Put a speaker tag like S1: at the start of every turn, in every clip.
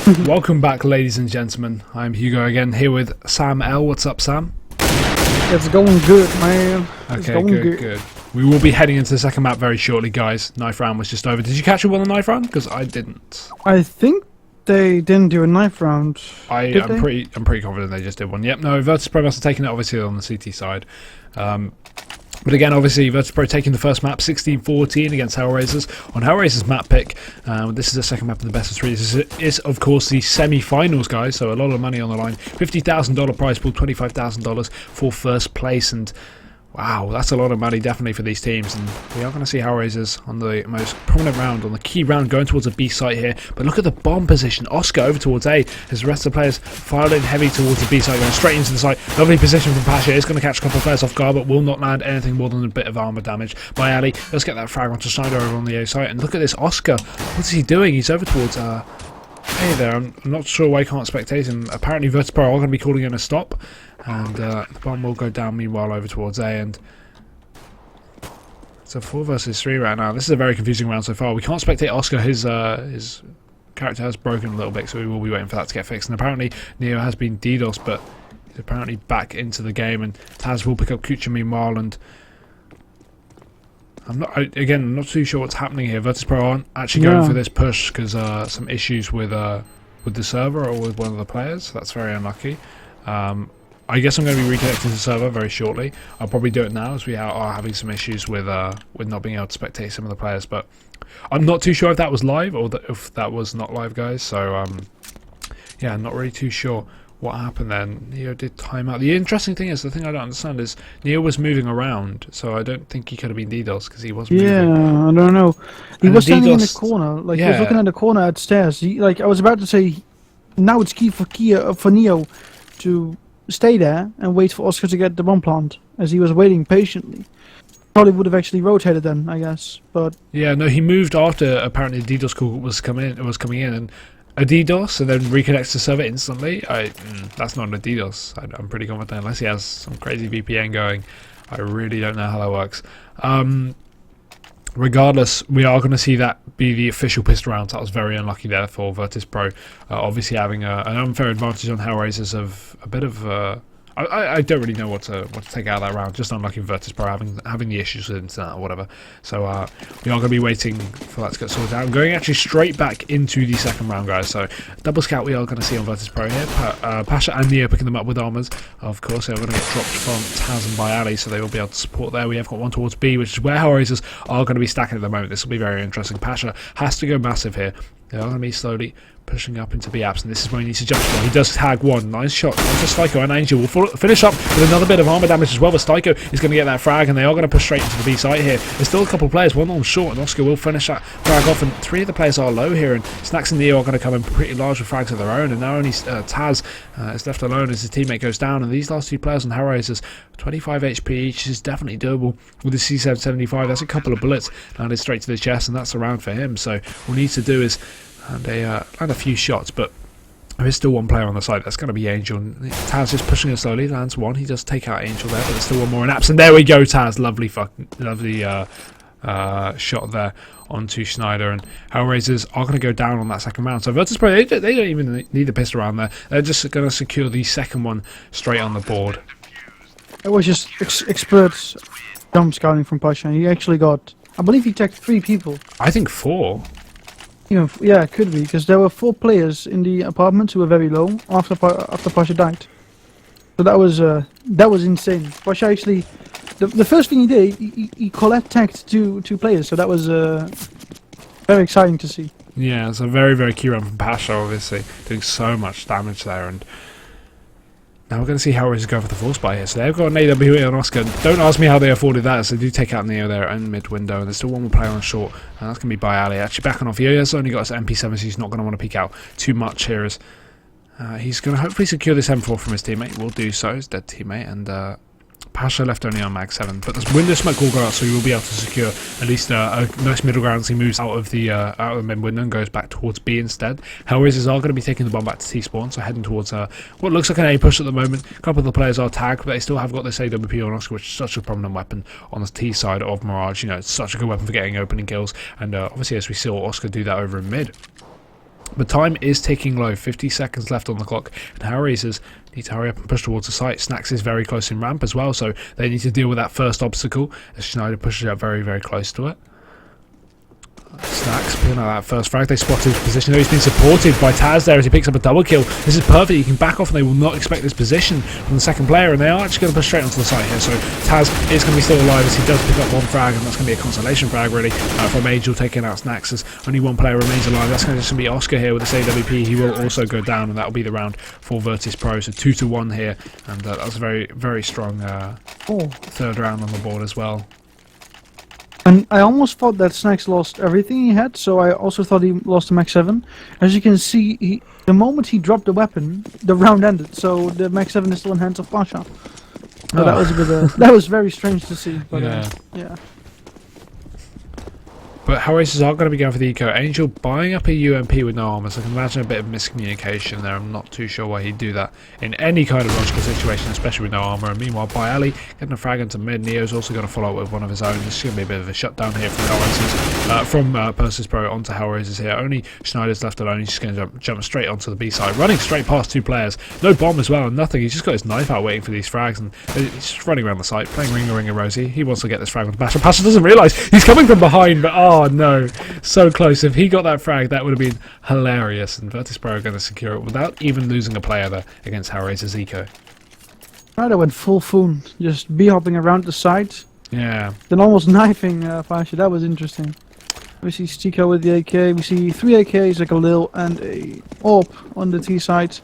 S1: Welcome back, ladies and gentlemen. I'm Hugo again, here with Sam L. What's up, Sam?
S2: It's going good, man. It's
S1: Okay,
S2: going
S1: good. We will be heading into the second map very shortly, guys. Knife round was just over. Did you catch up on the knife round? Because I didn't.
S2: I think they didn't do a knife round.
S1: I'm pretty confident they just did one. Yep, no, Virtus.pro must have taken it obviously on the CT side. But again, obviously, Virtus.pro taking the first map, 16-14 against HellRaisers. On HellRaisers map pick, this is the second map of the best of three. This is, of course, the semi-finals, guys, so a lot of money on the line. $50,000 prize pool, $25,000 for first place, and wow, that's a lot of money definitely for these teams. And we are going to see HellRaisers on the most prominent round, on the key round, going towards a B site here. But look at the bomb position. Oscar over towards A, as the rest of the players filed in heavy towards the B site, going straight into the site. Lovely position from Pasha. It's going to catch a couple of players off guard, but will not land anything more than a bit of armor damage by Ali. Let's get that frag onto Schneider over on the A site. And look at this Oscar. What's he doing? He's over towards A there. I'm not sure why I can't spectate him. Apparently Virtus.pro are going to be calling in a stop. And the bomb will go down meanwhile over towards A, and it's a 4 versus 3 right now. This is a very confusing round so far. We can't spectate Oscar. His character has broken a little bit, so we will be waiting for that to get fixed. And apparently Neo has been DDoS, but he's apparently back into the game, and Taz will pick up Kucha meanwhile. And I'm not too sure what's happening here. Virtus.pro aren't actually going for this push because some issues with the server or with one of the players. So that's very unlucky. I guess I'm going to be reconnecting to the server very shortly. I'll probably do it now as we are having some issues with not being able to spectate some of the players. But I'm not too sure if that was live or if that was not live, guys. So yeah, I'm not really too sure what happened then. Neo did time out. The interesting thing is, the thing I don't understand is Neo was moving around, so I don't think he could have been DDoS because he was moving.
S2: Yeah, I don't know. He was standing in the corner, like he was looking at the corner at stairs. I was about to say, now it's key for Neo to stay there and wait for Oscar to get the bomb plant, as he was waiting patiently. Probably would have actually rotated then, I guess. But
S1: yeah, no, he moved after apparently the DDoS call was coming in, and a DDoS and then reconnects the server instantly. That's not a DDoS. I'm pretty confident, unless he has some crazy VPN going. I really don't know how that works. Regardless, we are going to see that be the official pistol round. That was very unlucky there for Virtus.pro. Obviously having an unfair advantage on HellRaisers of a bit of... I don't really know what to take out of that round. Just unlucky Virtus.pro having the issues with internet or whatever. So we are going to be waiting for that to get sorted out. I'm going actually straight back into the second round, guys. So double scout we are going to see on Virtus.pro here. Pasha and Neo picking them up with armors. Of course, they're going to get dropped from Taz and by Ali, so they will be able to support there. We have got one towards B, which is where HellRaisers are going to be stacking at the moment. This will be very interesting. Pasha has to go massive here. They are going to be slowly pushing up into B-apps, and this is where he needs to jump for. He does tag one. Nice shot onto Styko, and Angel will finish up with another bit of armor damage as well, but Styko is going to get that frag, and they are going to push straight into the B site here. There's still a couple of players, one on short, and Oscar will finish that frag off, and 3 of the players are low here, and Snacks and Neo are going to come in pretty large with frags of their own, and now only Taz is left alone as his teammate goes down, and these last 2 players on HellRaisers, 25 HP each is definitely doable with the C775. That's a couple of bullets landed straight to the chest, and that's a round for him. So what we need to do is land a few shots, but there is still one player on the side. That's going to be Angel. Taz is pushing it slowly. Lands one. He does take out Angel there, but there's still one more in apps. And there we go, Taz. Lovely shot there onto Schneider. And HellRaisers are going to go down on that second round. So Virtus.pro, they don't even need the pistol round there. They're just going to secure the second one straight on the board.
S2: it was just expert jump scouting from Pasha. He actually got, I believe he tagged 3 people. I
S1: think 4.
S2: Yeah, it could be, because there were 4 players in the apartment who were very low after Pasha died. So that was insane. Pasha actually, the first thing he did, he collect tagged two players. So that was very exciting to see.
S1: Yeah, it's a very, very key run from Pasha, obviously doing so much damage there. And now we're going to see how HellRaisers go for the full spy here. So they've got an AWE on Oscar. Don't ask me how they afforded that, so they do take out Neo there in mid-window. And there's still one more player on short, and that's going to be by Ali. Actually backing off. He has only got his MP7, so he's not going to want to peek out too much here. As he's going to hopefully secure this M4 from his teammate. Will do so, his dead teammate. And Pasha left only on mag 7, but the window smoke will go out, so he will be able to secure at least a nice middle ground as he moves out of the mid window and goes back towards B instead. HellRaisers are going to be taking the bomb back to T spawn, so heading towards what looks like an A push at the moment. A couple of the players are tagged, but they still have got this AWP on Oscar, which is such a prominent weapon on the T side of Mirage. You know, it's such a good weapon for getting opening kills, and obviously as we saw Oscar do that over in mid. But time is ticking low, 50 seconds left on the clock, and HellRaisers need to hurry up and push towards the site. Snacks is very close in ramp as well, so they need to deal with that first obstacle as Schneider pushes up very, very close to it. Snacks picking up that first frag. They spotted his position. He's been supported by Taz there as he picks up a double kill. This is perfect. You can back off and they will not expect this position from the second player, and they are actually going to push straight onto the site here. So Taz is going to be still alive as he does pick up one frag, and that's going to be a consolation frag really from Angel taking out Snacks as only one player remains alive. That's going to just be Oscar here with this AWP. He will also go down, and that will be the round for Virtus.pro. So 2-1 here, and that was a very, very strong third round on the board as well.
S2: And I almost thought that Snacks lost everything he had, so I also thought he lost the Max 7. As you can see, the moment he dropped the weapon, the round ended, so the Max 7 is still in hands of Pasha. So that was a bit, that was very strange to see, but yeah.
S1: But HellRaisers are going to be going for the eco. Angel buying up a UMP with no armor, so I can imagine a bit of miscommunication there. I'm not too sure why he'd do that in any kind of logical situation, especially with no armor. And meanwhile, Ali getting a frag into mid. Neo's also going to follow up with one of his own. This is going to be a bit of a shutdown here from HellRaisers, from Virtus.pro onto HellRaisers here. Only Schneider's left alone. He's just going to jump straight onto the B side, running straight past two players. No bomb as well, and nothing. He's just got his knife out waiting for these frags, and he's just running around the site, playing Ringer Rosie. He wants to get this frag onto Pasha. Pasha doesn't realise he's coming from behind, but oh no. So close. If he got that frag, that would have been hilarious. And Virtus.pro are going to secure it without even losing a player there against HellRaisers Eco.
S2: Right, I went full foon, just hopping around the side.
S1: Yeah.
S2: Then almost knifing Pasha. That was interesting. We see Stico with the AK. We see 3 AKs, like a Lil and a AWP on the T side.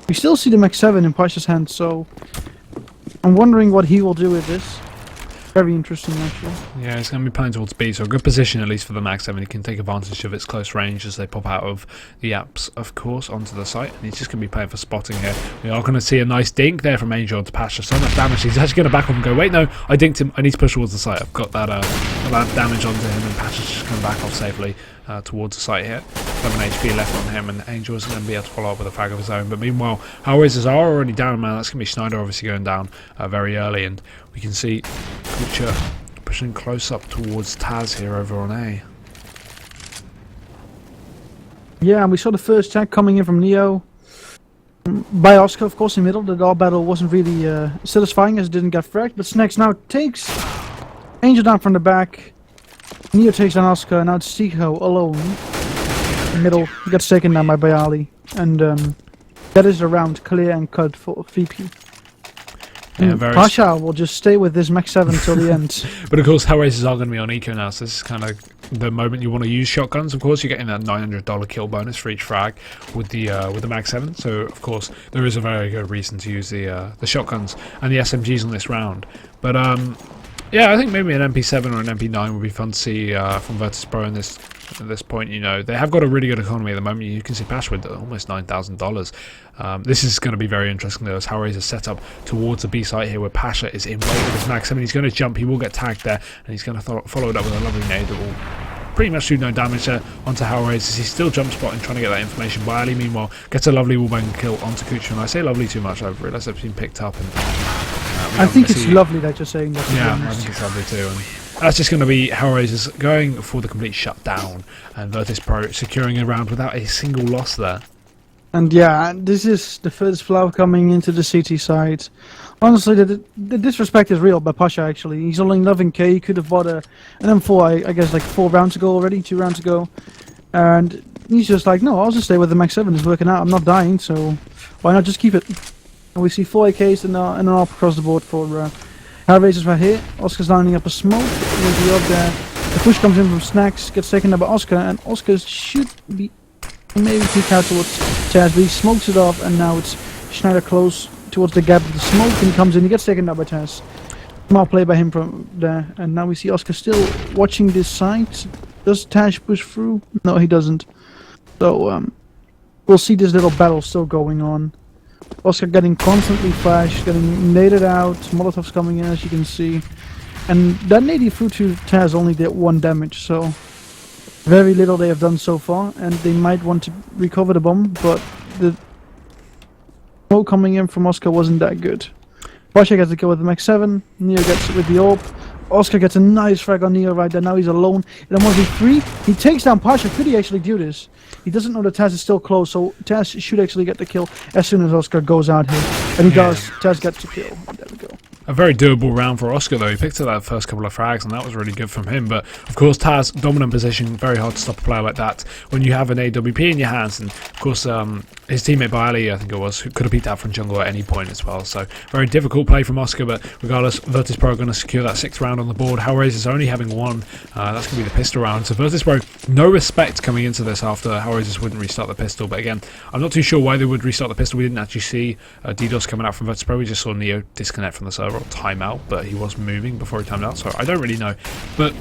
S2: We still see the Max 7 in Pasha's hand, so I'm wondering what he will do with this. Very interesting, actually.
S1: Yeah, it's going to be playing towards B, so a good position at least for the Max 7. He can take advantage of its close range as they pop out of the apps, of course, onto the site. And he's just going to be playing for spotting here. We are going to see a nice dink there from Angel onto Pasha. So much damage. He's actually going to back up and go, wait, no, I dinked him. I need to push towards the site. I've got that damage onto him, and Pasha's just going to back off safely towards the site here. 7 HP left on him, and Angel is going to be able to follow up with a frag of his own. But meanwhile, HellRaisers are already down, man. That's going to be Schneider obviously going down very early, and we can see Kucha pushing close up towards Taz here over on A.
S2: Yeah, and we saw the first tag coming in from Neo. By Oscar, of course, in the middle. The all battle wasn't really satisfying as it didn't get fragged, but Snacks now takes Angel down from the back. Neo takes down Oscar, and now it's Stico alone. In the middle gets taken down by Bayali. And that is the round clear and cut for VP. Yeah, Pasha will just stay with this Max 7 till the end.
S1: But of course, HellRaisers are going to be on eco now, so this is kind of the moment you want to use shotguns. Of course, you're getting that $900 kill bonus for each frag with the Max 7. So of course, there is a very good reason to use the shotguns and the SMGs on this round. But yeah, I think maybe an MP7 or an MP9 would be fun to see from Virtus.pro in this. At this point, you know, they have got a really good economy at the moment. You can see Pasha with almost $9,000. This is going to be very interesting though, as HellRaisers set up towards the B site here where Pasha is in way with his Max 7. He's going to jump, he will get tagged there, and he's going to follow it up with a lovely nade that will pretty much do no damage there onto HellRaisers. He's still jump spotting, trying to get that information. Bayali, meanwhile, gets a lovely wallbang kill onto Kucha, and I say lovely too much, I've realised it's been picked up. And
S2: I think it's lovely that you're saying that.
S1: Yeah, I think it's lovely too. And that's just going to be HellRaisers going for the complete shutdown, and Virtus.pro securing a round without a single loss there.
S2: And yeah, this is the first flower coming into the CT side. Honestly, the disrespect is real by Pasha, actually. He's only 11k, he could have bought an M4, I guess, like 4 rounds ago already, 2 rounds ago. And he's just like, no, I'll just stay with the Max 7, it's working out, I'm not dying, so why not just keep it? And we see 4 AKs and an AWP across the board for HellRaisers right here. Oscar's lining up a smoke with the up there. The push comes in from Snacks, gets taken down by Oscar, and Oscar should be maybe peek out towards Taz, but he smokes it off, and now it's Schneider close towards the gap of the smoke, and he comes in, he gets taken down by Taz. Smart play by him from there, and now we see Oscar still watching this side. Does Taz push through? No, he doesn't. So we'll see this little battle still going on. Oscar getting constantly flashed, getting naded out, Molotovs coming in as you can see. And that nade he threw to Taz only did 1 damage, so very little they have done so far, and they might want to recover the bomb, but the smoke coming in from Oscar wasn't that good. Pasha gets the kill with the Max 7, Neo gets it with the AWP, Oscar gets a nice frag on Neo right there. Now he's alone. In a 1v3, he takes down Pasha. Could he actually do this? He doesn't know that Taz is still close, so Taz should actually get the kill as soon as Oscar goes out here. And he does. Taz gets the kill. There we go.
S1: A very doable round for Oscar, though. He picked up that first couple of frags, and that was really good from him. But, of course, Taz, dominant position, very hard to stop a player like that when you have an AWP in your hands. And, of course, his teammate Bailey, I think it was, who could have beat that from jungle at any point as well. So, very difficult play from Oscar, but regardless, Virtus.pro are going to secure that 6th round on the board. HellRaisers only having one. That's going to be the pistol round. So, Virtus.pro, no respect coming into this after HellRaisers wouldn't restart the pistol. But, again, I'm not too sure why they would restart the pistol. We didn't actually see DDoS coming out from Virtus.pro. We just saw Neo disconnect from the server or timeout. But he was moving before he timed out, so I don't really know. But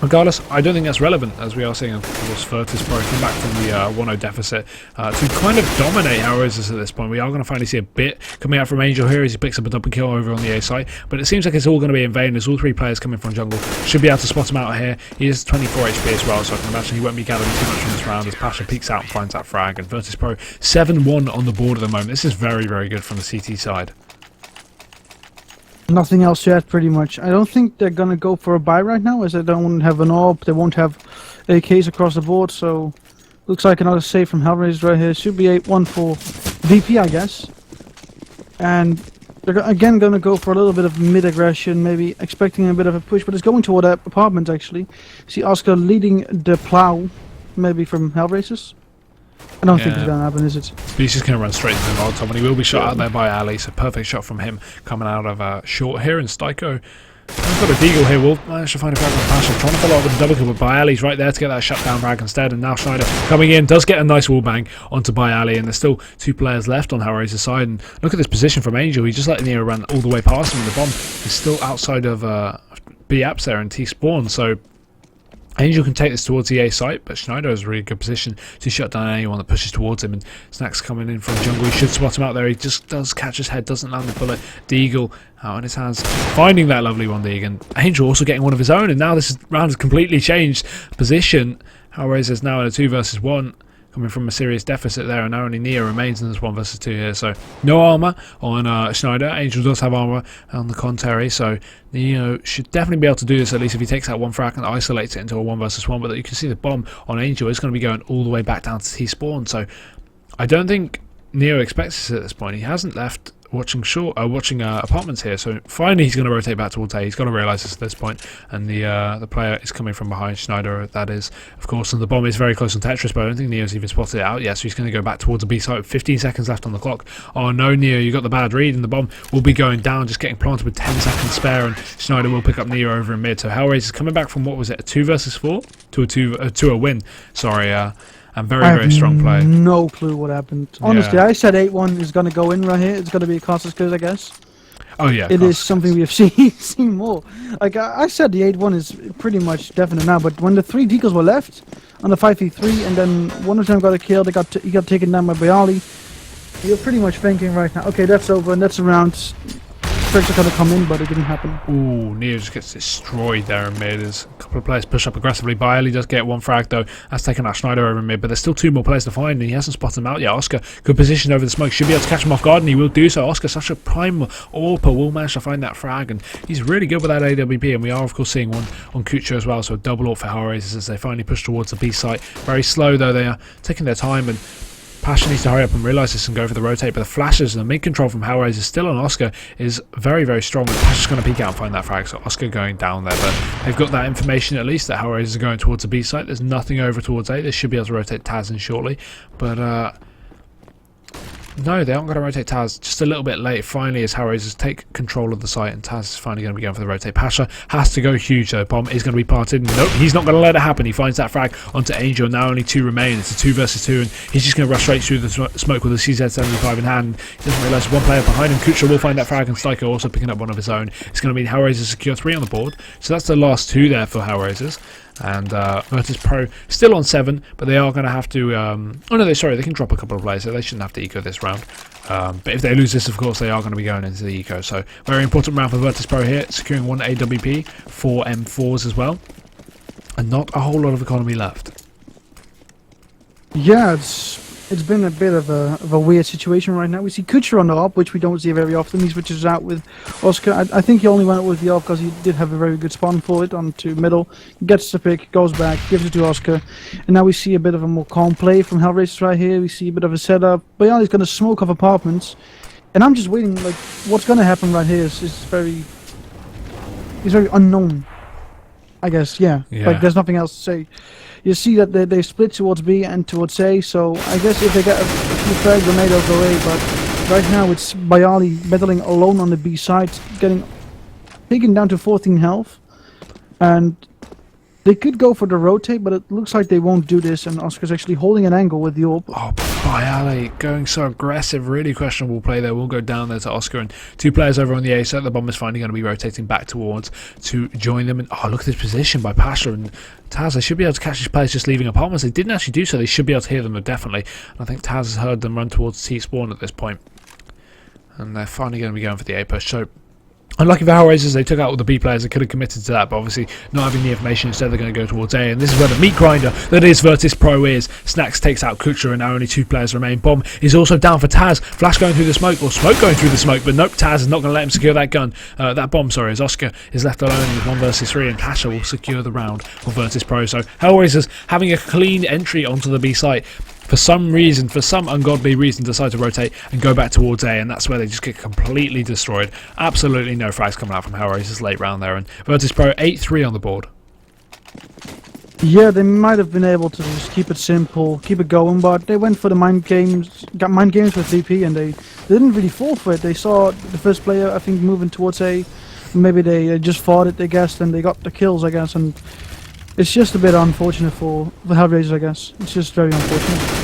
S1: regardless, I don't think that's relevant, as we are seeing, of course, Virtus.pro come back from the 1-0 deficit to kind of dominate HellRaisers at this point. We are going to finally see a bit coming out from Angel here as he picks up a double kill over on the A site, but it seems like it's all going to be in vain as all 3 players coming from jungle should be able to spot him out here. He is 24 HP as well, so I can imagine he won't be gathering too much from this round as Pasha peeks out and finds that frag, and Virtus.pro 7-1 on the board at the moment. This is very, very good from the CT side.
S2: Nothing else yet, pretty much. I don't think they're gonna go for a buy right now, as they don't have an AWP. They won't have AKs across the board, so looks like another save from HellRaisers right here. Should be 8-1 for VP, I guess. And they're again gonna go for a little bit of mid aggression, maybe expecting a bit of a push, but it's going toward that apartment actually. See Oscar leading the plow, maybe from HellRaisers. I don't think it's going to happen, is it?
S1: He's just going to run straight into the Molotov, and he will be shot out there by Ali, so perfect shot from him coming out of short here, and Styko has got a deagle here. Will manage to find a frag on Pasha, trying to follow up with a double kill, but Bayali's right there to get that shutdown frag instead, and now Schneider coming in, does get a nice wall bang onto Bayali, and there's still 2 players left on HellRaisers' side, and look at this position from Angel. He just let Neo run all the way past him, and the bomb is still outside of B apps there and T spawn, so Angel can take this towards the A site, but Schneider is a really good position to shut down anyone that pushes towards him, and Snack's coming in from jungle. He should spot him out there. He just does catch his head, doesn't land the bullet. Deagle out in his hands, finding that lovely one, Deagle. And Angel also getting one of his own, and now this round has completely changed position. HellRaisers now in a 2 versus 1. Coming from a serious deficit there, and now only Neo remains in this 1 versus 2 here. So no armor on Schneider. Angel does have armor on the contrary, so Neo should definitely be able to do this, at least if he takes out 1 frag and isolates it into a 1 versus 1. But you can see the bomb on Angel is going to be going all the way back down to T spawn. So I don't think Neo expects this at this point. He hasn't left watching apartments here, so finally he's going to rotate back towards A. He's got to realise this at this point, and the player is coming from behind Schneider, that is, of course, and the bomb is very close on Tetris, but I don't think Neo's even spotted it out yet, so he's going to go back towards the B site with 15 seconds left on the clock. Oh no, Neo, you got the bad read, and the bomb will be going down, just getting planted with 10 seconds spare, and Schneider will pick up Neo over in mid. So HellRaisers coming back from, what was it, a 2 versus 4 to a win, sorry, and very strong play.
S2: No clue what happened. Honestly, I said 8-1 is going to go in right here. It's going to be a Costas Curse, I guess.
S1: Oh yeah,
S2: it is something we have seen more. Like I said, the 8-1 is pretty much definite now. But when the 3 decals were left on the 5v3, and then one of them got a kill, he got taken down by Bayali. You're pretty much thinking right now, okay, that's over, and that's around. Tricks are going to come in, but it didn't happen.
S1: Ooh, Neo just gets destroyed there in mid as a couple of players push up aggressively. Bailey does get 1 frag though. That's taken out Schneider over in mid, but there's still 2 more players to find, and he hasn't spotted them out yet. Oscar, good position over the smoke, should be able to catch him off guard, and he will do so. Oscar, such a prime AWPer, will manage to find that frag, and he's really good with that AWP, and we are of course seeing one on Kucho as well, so a double AWP for HellRaisers as they finally push towards the B site. Very slow though, they are taking their time, and Pasha needs to hurry up and realise this and go for the rotate, but the flashes and the mid-control from HellRaisers still on Oscar is very strong. Pasha's going to peek out and find that frag, so Oscar going down there, but they've got that information at least that HellRaisers are going towards the B site. There's nothing over towards A. They should be able to rotate Taz in shortly, but no, they aren't going to rotate Taz. Just a little bit late. Finally, as HellRaisers take control of the site, and Taz is finally going to be going for the rotate. Pasha has to go huge though. Bomb is going to be parted. Nope, he's not going to let it happen. He finds that frag onto Angel. Now only 2 remain. It's a 2 versus 2, and he's just going to rush straight through the smoke with a CZ75 in hand. He doesn't realise 1 player behind him. Kucha will find that frag, and Styko also picking up one of his own. It's going to be HellRaisers secure 3 on the board. So that's the last 2 there for HellRaisers. And Virtus.pro still on 7, but they are going to have to oh no, they can drop a couple of players, so they shouldn't have to eco this round, but if they lose this, of course, they are going to be going into the eco. So very important round for Virtus.pro here, securing 1 AWP, 4 M4s as well, and not a whole lot of economy left.
S2: Yeah, it's it's been a bit of a weird situation right now. We see Kutcher on the op, which we don't see very often. He switches out with Oscar. I think he only went with the op because he did have a very good spawn for it onto middle. Gets the pick, goes back, gives it to Oscar. And now we see a bit of a more calm play from HellRaisers right here. We see a bit of a setup. Bayali's going to smoke off apartments. And I'm just waiting, like, what's going to happen right here is very unknown. I guess, yeah. Like, there's nothing else to say. You see that they split towards B and towards A, so I guess if they get a few frags, they may go A, but right now it's Bayali battling alone on the B side, getting taken down to 14 health, and they could go for the rotate, but it looks like they won't do this, and Oscar's actually holding an angle with the AWP.
S1: Oh, Bayali going so aggressive, really questionable play there. We'll go down there to Oscar, and two players over on the A side. The bomb is finally going to be rotating back towards to join them. And oh, look at this position by Pasha and Taz. They should be able to catch these players just leaving apartments. They didn't actually do so. They should be able to hear them, definitely. And I think Taz has heard them run towards T spawn at this point. And they're finally going to be going for the A push. So unlucky for HellRaisers, they took out all the B players. They could have committed to that, but obviously not having the information, instead they're going to go towards A, and this is where the meat grinder that is Virtus.pro is. Snacks takes out Kutcher, and now only two players remain. Bomb is also down for Taz. Flash going through the smoke, or smoke going through the smoke, but nope, Taz is not going to let him secure that gun. That bomb, sorry, as Oscar is left alone with 1 versus 3, and Pasha will secure the round for Virtus.pro. So HellRaisers having a clean entry onto the B site. For some reason, for some ungodly reason, decide to rotate and go back towards A, and that's where they just get completely destroyed. Absolutely no frags coming out from HellRaisers late round there, and Virtus.pro 8-3 on the board.
S2: Yeah, they might have been able to just keep it simple, keep it going, but they went for the mind games, got mind games with VP, and they didn't really fall for it. They saw the first player, I think, moving towards A. Maybe they just fought it, I guess, and they got the kills, I guess, and it's just a bit unfortunate for the HellRaisers, I guess. It's just very unfortunate.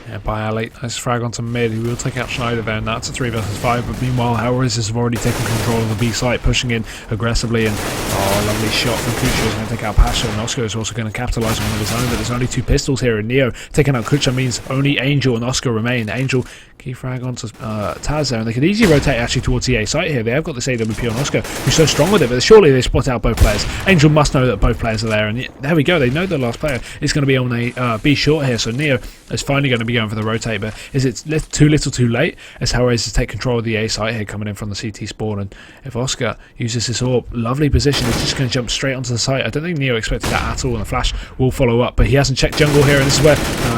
S1: Yeah, Bayali, nice frag onto mid. He will take out Schneider there, and that's a 3 versus 5. But meanwhile, HellRaisers have already taken control of the B site, pushing in aggressively. And oh, lovely shot from Kutcher is going to take out Pasha, and Oscar is also going to capitalise on one of his own. But there's only 2 pistols here, and Neo taking out Kutcher means only Angel and Oscar remain. Angel key frag onto Taz there, and they could easily rotate actually towards the A site here. They have got this AWP on Oscar, who's so strong with it, but surely they spot out both players. Angel must know that both players are there, and there we go. They know the last player is going to be on a B short here, so Neo is finally going to be going for the rotate, but is it too little too late as HellRaisers take control of the A site here, coming in from the CT spawn? And if Oscar uses this AWP, lovely position, he's just going to jump straight onto the site. I don't think Neo expected that at all, and the flash will follow up, but he hasn't checked jungle here, and this is where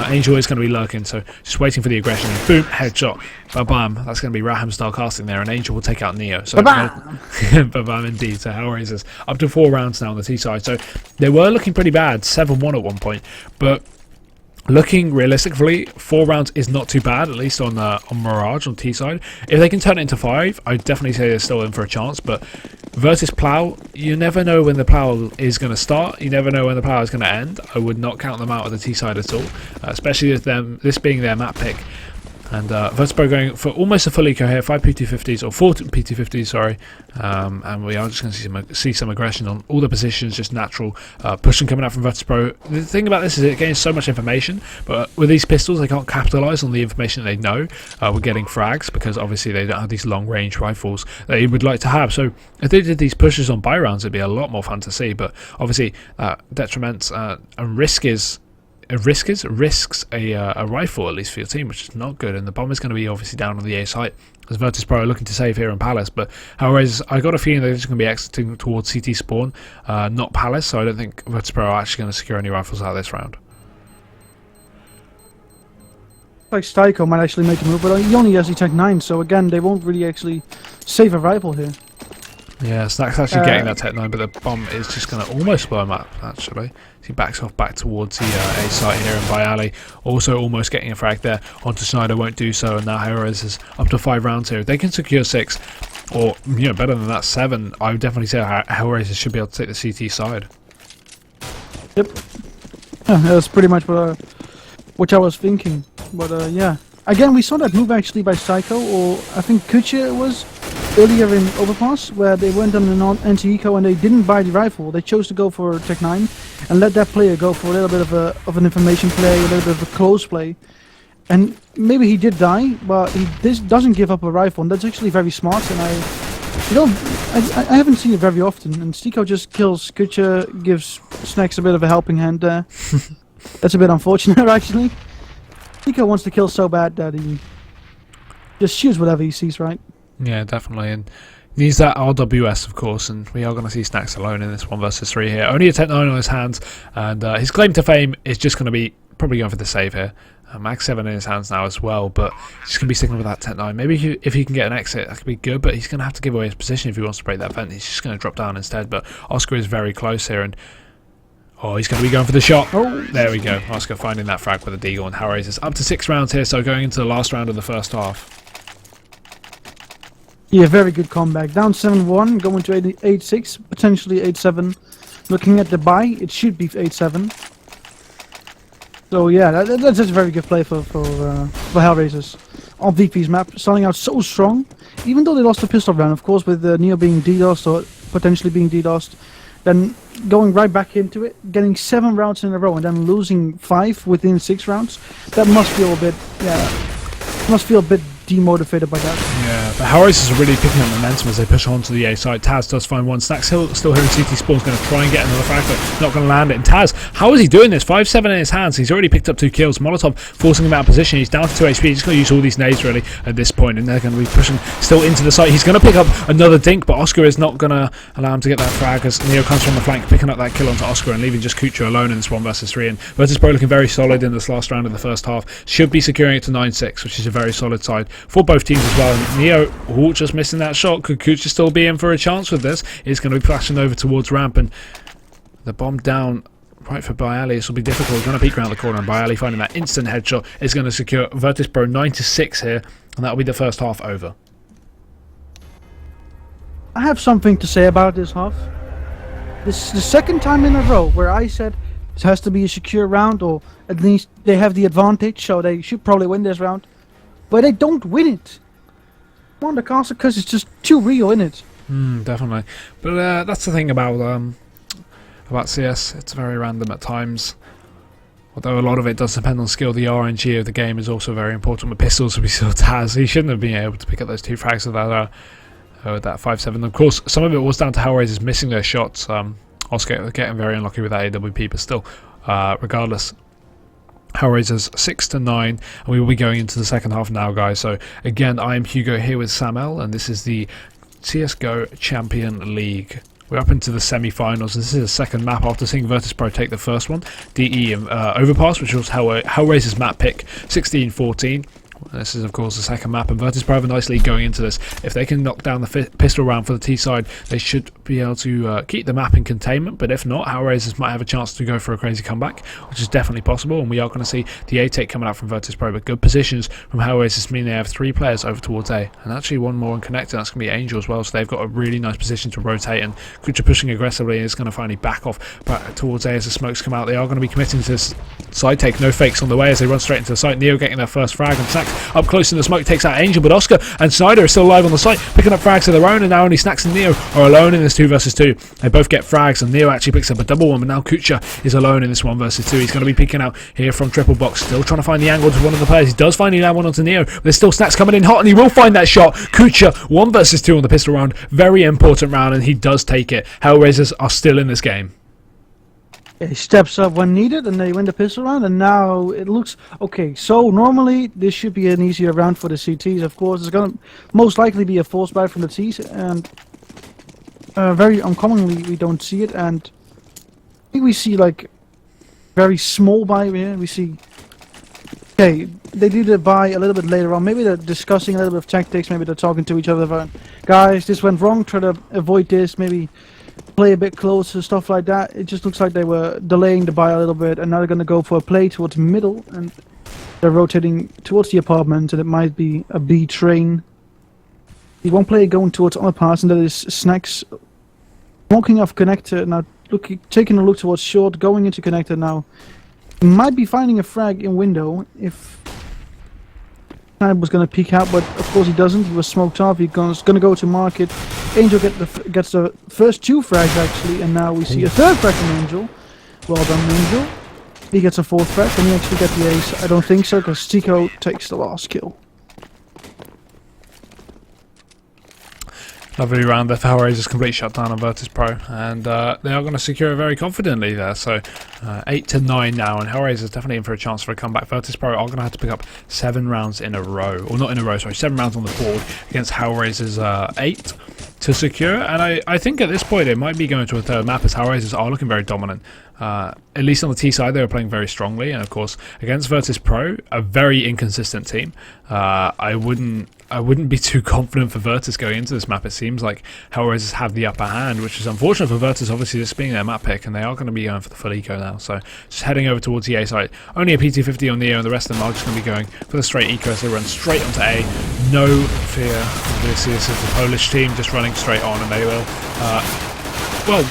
S1: Angel is going to be lurking, so just waiting for the aggression, and boom, headshot. Ba-bam, that's going to be Raham style casting there, and Angel will take out Neo. So ba-bam! Ba-bam indeed. So HellRaisers up to 4 rounds now on the T side. So they were looking pretty bad, 7-1 at one point, but looking realistically, 4 rounds is not too bad, at least on Mirage on T side. If they can turn it into 5, I'd definitely say they're still in for a chance. But versus Plow, you never know when the Plow is going to start. You never know when the Plow is going to end. I would not count them out of the T side at all, especially with them this being their map pick. And Virtus.pro going for almost a full eco here, 5 PT50s, or 4 PT50s, sorry. And we are just going to see some aggression on all the positions, just natural pushing coming out from Virtus.pro. The thing about this is it gains so much information, but with these pistols, they can't capitalise on the information they know. We're getting frags, because obviously they don't have these long-range rifles that you would like to have. So if they did these pushes on buy rounds, it'd be a lot more fun to see. But obviously, detriment and risks a rifle, at least for your team, which is not good, and the bomb is going to be obviously down on the A site as Virtus.pro are looking to save here in Palace. But HellRaisers, I got a feeling they're just going to be exiting towards CT spawn, not Palace, so I don't think Virtus.pro are actually going to secure any rifles out of this round.
S2: Like Styko might actually make a move, but he only has the Tech 9, so again, they won't really actually save a rifle here.
S1: Yeah, Snack's actually getting that Tech 9, but the bomb is just going to almost blow him up, actually. So he backs off back towards the A site here, and Bayali also almost getting a frag there onto Schneider, won't do so, and now HellRaisers is up to 5 rounds here. If they can secure 6, or better than that, 7, I would definitely say HellRaisers should be able to take the CT side.
S2: Yep. Yeah, that's pretty much what I was thinking, but yeah. Again, we saw that move actually by Psycho, or I think Kutcher was earlier in Overpass, where they went on an anti-eco and they didn't buy the rifle. They chose to go for Tech 9 and let that player go for a little bit of an information play, a little bit of a close play. And maybe he did die, but he doesn't give up a rifle, and that's actually very smart. And I haven't seen it very often. And Stico just kills Kutcher, gives Snacks a bit of a helping hand there. That's a bit unfortunate, actually. Tico wants to kill so bad that he just shoots whatever he sees, right?
S1: Yeah, definitely. And he needs that RWS, of course, and we are going to see Snacks alone in this 1 versus 3 here. Only a Tech 9 on his hands, and his claim to fame is just going to be probably going for the save here. Max 7 in his hands now as well, but he's just going to be sticking with that Tech 9. Maybe if he can get an exit, that could be good, but he's going to have to give away his position if he wants to break that vent. He's just going to drop down instead, but Oscar is very close here, and oh, he's going to be going for the shot. Oh, there we go. Oscar finding that frag with a deagle, and HellRaisers up to 6 rounds here, so going into the last round of the first half.
S2: Yeah, very good comeback. Down 7-1, going to 8-6, potentially 8-7. Looking at the buy, it should be 8-7. So yeah, that's just a very good play for HellRaisers. On VP's map, starting out so strong. Even though they lost the pistol round, of course, with Neo being DDoSed or potentially being DDoSed. Then going right back into it, getting 7 rounds in a row and then losing 5 within 6 rounds. That must feel a bit, must feel a bit demotivated by that.
S1: Yeah, but HellRaisers are really picking up momentum as they push on to the A side. Taz does find one. Snacks still hearing CT Spawn's going to try and get another frag, but not going to land it. And Taz, how is he doing this? 5-7 in his hands. He's already picked up 2 kills. Molotov forcing him out of position. He's down to 2 HP. He's just going to use all these nades really at this point, and they're going to be pushing still into the site. He's going to pick up another dink, but Oscar is not going to allow him to get that frag as Neo comes from the flank, picking up that kill onto Oscar and leaving just Kucha alone in this 1 versus 3. And Virtus.pro looking very solid in this last round of the first half. Should be securing it to 9-6, which is a very solid side for both teams as well. And Neo, just missing that shot. Could Kucha still be in for a chance with this? He's going to be flashing over towards ramp, and the bomb down right for Bialy. This will be difficult. He's going to peek around the corner, and Bialy finding that instant headshot is going to secure Virtus.pro 9-6 here, and that'll be the first half over.
S2: I have something to say about this half. This is the second time in a row where I said it has to be a secure round, or at least they have the advantage, so they should probably win this round. But they don't win it. On the castle because it's just too real, isn't it?
S1: Definitely. But that's the thing about CS. It's very random at times. Although a lot of it does depend on skill. The RNG of the game is also very important. With pistols, we saw Taz. He shouldn't have been able to pick up those 2 frags with that 5-7. Of course, some of it was down to HellRaisers missing their shots. Oscar getting very unlucky with that AWP, but still, regardless. HellRaisers 6-9, and we will be going into the second half now, guys. So again, I am Hugo here with Sam-El, and this is the CSGO Champion League. We're up into the semi-finals. This is the second map after seeing Virtus.pro take the first one, DE Overpass, which was HellRaisers map pick 16-14. This is, of course, the second map, and Virtus.pro have a nice lead going into this. If they can knock down the pistol round for the T side, they should be able to keep the map in containment, but if not, HellRaisers might have a chance to go for a crazy comeback, which is definitely possible, and we are going to see the A take coming out from Virtus.pro, but good positions from HellRaisers mean they have 3 players over towards A, and actually one more unconnected. That's going to be Angel as well, so they've got a really nice position to rotate, and Kucha pushing aggressively is going to finally back off back towards A as the smokes come out. They are going to be committing to this side take, no fakes on the way as they run straight into the site. Neo getting their first frag, and Snacks up close in the smoke takes out Angel, but Oscar and Snyder are still alive on the site, picking up frags of their own, and now only Snacks and Neo are alone in this 2 versus 2. They both get frags, and Neo actually picks up a double one, but now Kucha is alone in this 1 versus 2. He's going to be peeking out here from triple box, still trying to find the angle to one of the players. He does finally land one onto Neo, but there's still Snacks coming in hot, and he will find that shot. Kucha 1 versus 2 on the pistol round, very important round, and he does take it. HellRaisers are still in this game.
S2: He steps up when needed, and they win the pistol round, and now it looks okay. So normally this should be an easier round for the CTs. Of course, it's gonna most likely be a force buy from the Ts, and very uncommonly we don't see it. And I think we see like very small buy here. We see okay, they do the buy a little bit later on. Maybe they're discussing a little bit of tactics. Maybe they're talking to each other about, guys, this went wrong. Try to avoid this. Maybe play a bit closer, stuff like that. It just looks like they were delaying the buy a little bit, and now they're going to go for a play towards middle, and they're rotating towards the apartment, and it might be a B train. The one player going towards underpass, and that is Snacks walking off connector, now taking a look towards short, going into connector now. He might be finding a frag in window if was going to peek out, but of course he doesn't. He was smoked off. He's going to go to market. Angel gets the first 2 frags actually, and now we see a 3rd frag from Angel. Well done, Angel. He gets a 4th frag. Can he actually get the ace? I don't think so, because Tico takes the last kill.
S1: Lovely round there for HellRaisers, complete shutdown on Virtus.pro, and they are going to secure it very confidently there. So 8-9 now, and HellRaisers definitely in for a chance for a comeback. Virtus.pro are going to have to pick up 7 rounds in a row, or not in a row, sorry, 7 rounds on the board against HellRaisers 8 to secure. And I think at this point it might be going to a third map, as HellRaisers are looking very dominant. At least on the T side, they were playing very strongly, and of course against Virtus.pro, a very inconsistent team. I wouldn't be too confident for Virtus going into this map. It seems like HellRaisers have the upper hand, which is unfortunate for Virtus, obviously this being their map pick, and they are going to be going for the full eco now. So just heading over towards the A site. Only a PT50 on the A, and the rest of them are just going to be going for the straight eco, so they run straight onto A. No fear. Obviously this is the Polish team just running straight on, and they will... well,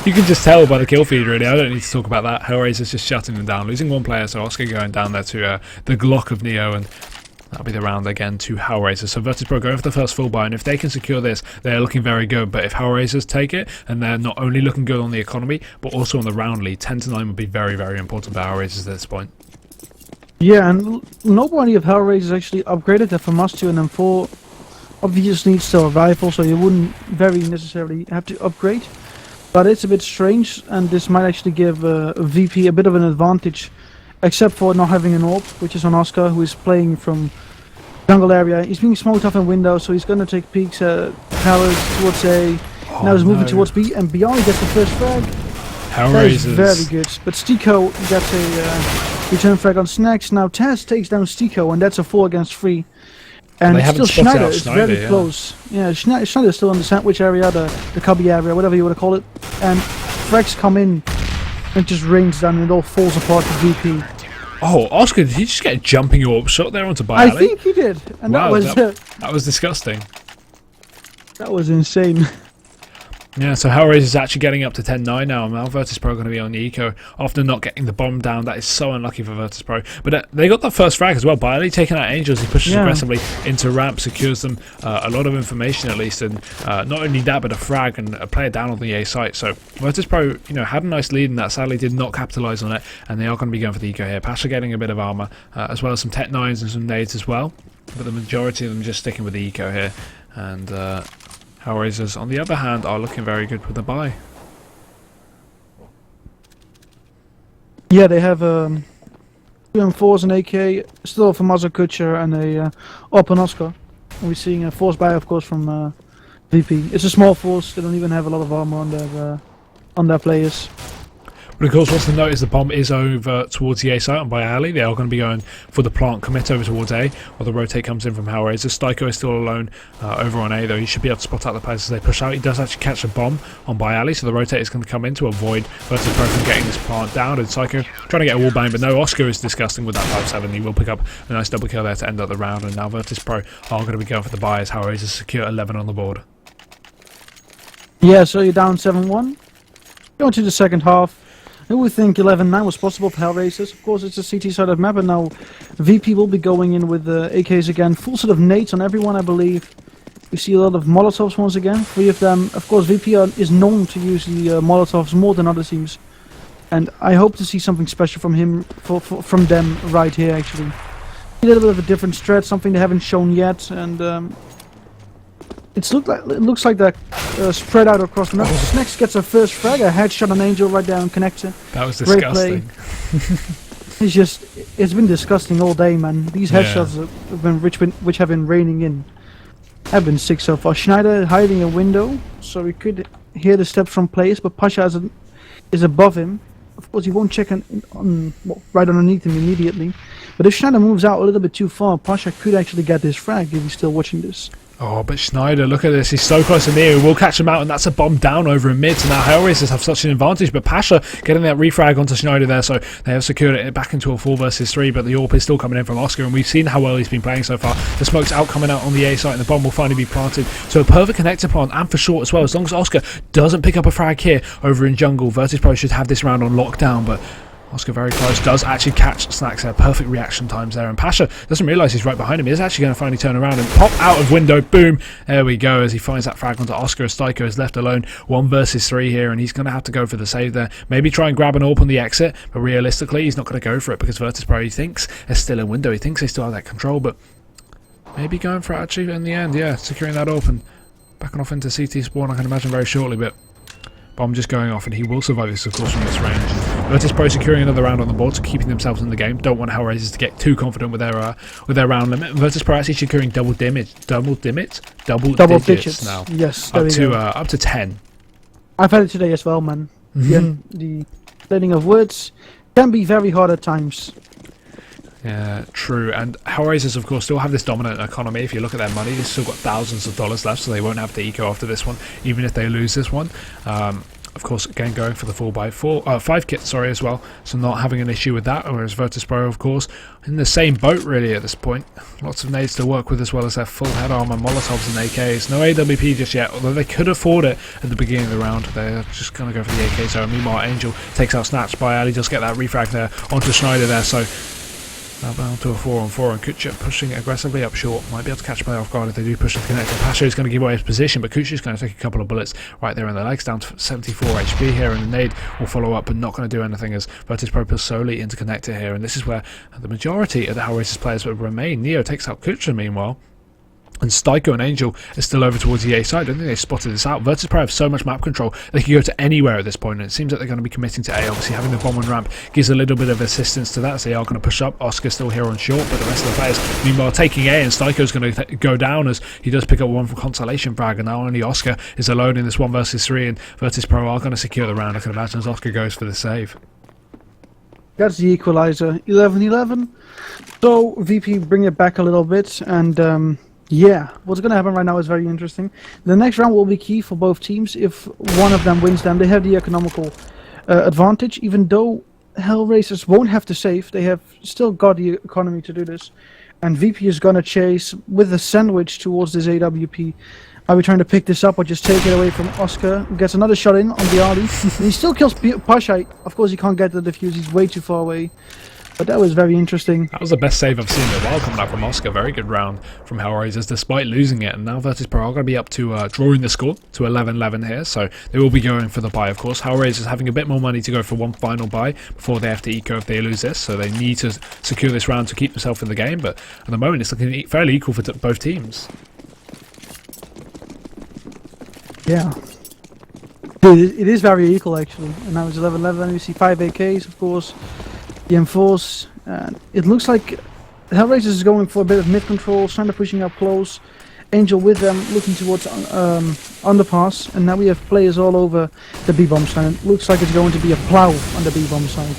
S1: you can just tell by the kill feed, really. I don't need to talk about that. HellRaisers just shutting them down, losing 1 player, so Oscar going down there to the Glock of Neo, and that'll be the round again to HellRaisers. So Virtus.pro going for the first full buy, and if they can secure this, they're looking very good. But if HellRaisers take it, and they're not only looking good on the economy, but also on the round lead, 10-9 would be very, very important for HellRaisers at this point.
S2: Yeah, and nobody of HellRaisers actually upgraded their from us to an M4. Obviously needs still a rifle, so you wouldn't very necessarily have to upgrade. But it's a bit strange, and this might actually give VP a bit of an advantage, except for not having an AWP, which is on Oscar, who is playing from jungle area. He's being smoked off in window, so he's going to take peeks at Howard towards A.
S1: Oh,
S2: now he's moving towards B, and beyond he gets the first frag.
S1: HellRaisers.
S2: Very good. But Stiko gets a return frag on Snacks. Now Taz takes down Stiko, and that's a 4 against 3. And still Schneider is very close. Yeah, Schneider is still in the sandwich area, the cubby area, whatever you want to call it. And frags come in and just rains down, and it all falls apart to VP.
S1: Oh, Oscar, did he just get a jumping AWP shot there onto Bialy?
S2: I think he did, and
S1: wow,
S2: that
S1: was disgusting.
S2: That was insane.
S1: Yeah, so HellRaisers is actually getting up to 10-9 now, and now Virtus.pro going to be on the eco after not getting the bomb down. That is so unlucky for Virtus.pro. But they got that first frag as well. Bialy taking out Angels, he pushes aggressively into ramp, secures them a lot of information at least, and not only that, but a frag and a player down on the A site. So Virtus.pro, had a nice lead in that, sadly did not capitalise on it, and they are going to be going for the eco here. Pasha getting a bit of armour, as well as some Tech 9s and some nades as well, but the majority of them just sticking with the eco here. And HellRaisers, on the other hand, are looking very good with the buy.
S2: Yeah, they have 2 M4s, an AK, still from Mazur Kutcher, and a open Oscar. And we're seeing a force buy, of course, from VP. It's a small force, they don't even have a lot of armor on their players.
S1: But of course, what's to note is the bomb is over towards the A site on Bialy. They are going to be going for the plant commit over towards A, while the rotate comes in from HellRaisers. Styko is still alone over on A, though. He should be able to spot out the players as they push out. He does actually catch a bomb on Bialy, so the rotate is going to come in to avoid Virtus.pro from getting this plant down. And Styko trying to get a wall bang, but no, Oscar is disgusting with that 5-7. He will pick up a nice double kill there to end up the round, and now Virtus.pro are going to be going for the buy as HellRaisers secure 11 on the board.
S2: Yeah, so you're down 7-1. Going to the second half. Who would think 11-9 was possible for HellRaisers? Of course, it's a CT side of map, and now VP will be going in with the AKs again. Full set of nades on everyone, I believe. We see a lot of Molotovs once again. 3 of them. Of course, VP is known to use the Molotovs more than other teams. And I hope to see something special from him, from them right here, actually. A little bit of a different strat, something they haven't shown yet, and it looks like they're spread out across the map. Snacks gets a first frag, a headshot on Angel right down connector.
S1: That was disgusting.
S2: It's been disgusting all day, man. These headshots which have been raining in have been sick so far. Schneider hiding a window, so we could hear the steps from players, but Pasha is above him. Of course, he won't check right underneath him immediately. But if Schneider moves out a little bit too far, Pasha could actually get this frag if he's still watching this.
S1: Oh, but Schneider, look at this. He's so close to Neo. We'll catch him out, and that's a bomb down over in mid. So now HellRaisers have such an advantage. But Pasha getting that refrag onto Schneider there, so they have secured it back into a 4 versus 3. But the AWP is still coming in from Oscar, and we've seen how well he's been playing so far. The smoke's out coming out on the A site, and the bomb will finally be planted. So a perfect connector plant, and for short as well. As long as Oscar doesn't pick up a frag here over in jungle, Virtus.pro should have this round on lockdown. But Oscar very close, does actually catch Snacks there. Perfect reaction times there, and Pasha doesn't realise he's right behind him. He's actually going to finally turn around and pop out of window. Boom! There we go, as he finds that frag onto Oscar. Styko is left alone 1 versus 3 here, and he's going to have to go for the save there. Maybe try and grab an AWP on the exit, but realistically he's not going to go for it because Virtus.pro, he thinks, is still in window. He thinks they still have that control, but maybe going for it actually in the end. Yeah, securing that AWP, and backing off into CT spawn, I can imagine very shortly, but Bomb just going off, and he will survive this, of course, from this range. Virtus.pro securing another round on the board, so keeping themselves in the game. Don't want HellRaisers to get too confident with their round limit. Virtus.pro actually securing double digits now.
S2: Yes,
S1: up to 10.
S2: I've had it today as well, man. The learning of words can be very hard at times.
S1: Yeah, true. And HellRaisers, of course, still have this dominant economy. If you look at their money, they've still got thousands of dollars left, so they won't have to eco after this one, even if they lose this one. Of course, again, going for the 4x5 kit, as well, so not having an issue with that, whereas Virtus.pro, of course, in the same boat, really, at this point. Lots of nades to work with, as well as their full head armor, Molotovs and AKs. No AWP just yet, although they could afford it at the beginning of the round. They're just going to go for the AK, so meanwhile, Angel takes out Snatch by Ali, just get that refrag there onto Schneider there, so now down to a 4-on-4, and Kucha pushing aggressively up short. Might be able to catch play off guard if they do push the connector. Pasha is going to give away his position, but Kucha's going to take a couple of bullets right there in the legs, down to 74 HP here, and the nade will follow up, but not going to do anything as Virtus.pro push solely into connector here, and this is where the majority of the HellRaisers players will remain. Neo takes out Kucha meanwhile, and Styko and Angel are still over towards the A side. I don't think they spotted this out. Virtus.pro have so much map control, they can go to anywhere at this point, and it seems that they're going to be committing to A. Obviously, having the bomb and ramp gives a little bit of assistance to that, as they are going to push up. Oscar's still here on short, but the rest of the players, meanwhile, taking A, and Styko's going to go down as he does pick up one from Consolation Frag, and now only Oscar is alone in this 1 versus 3, and Virtus.pro are going to secure the round, I can imagine, as Oscar goes for the save.
S2: That's the equalizer, 11-11. So, VP bring it back a little bit, and yeah, what's going to happen right now is very interesting. The next round will be key for both teams. If one of them wins them, they have the economical advantage. Even though HellRaisers won't have to save, they have still got the economy to do this. And VP is going to chase with a sandwich towards this AWP. Are we trying to pick this up or just take it away from Oscar? Gets another shot in on the Ali. And he still kills Pasha. Of course, he can't get the defuse. He's way too far away. But that was very interesting.
S1: That was the best save I've seen in a while coming out from Oscar. Very good round from HellRaisers despite losing it. And now Virtus.pro are going to be up to drawing the score to 11-11 here. So they will be going for the buy, of course. HellRaisers having a bit more money to go for one final buy before they have to eco if they lose this. So they need to secure this round to keep themselves in the game. But at the moment it's looking fairly equal for both teams.
S2: Yeah. It is very equal actually. And now it's 11-11. We see 5 AKs, of course. The M4s, it looks like HellRaisers is going for a bit of mid control, Sander pushing up close, Angel with them looking towards underpass, and now we have players all over the B-bomb side. It looks like it's going to be a plow on the B-bomb side.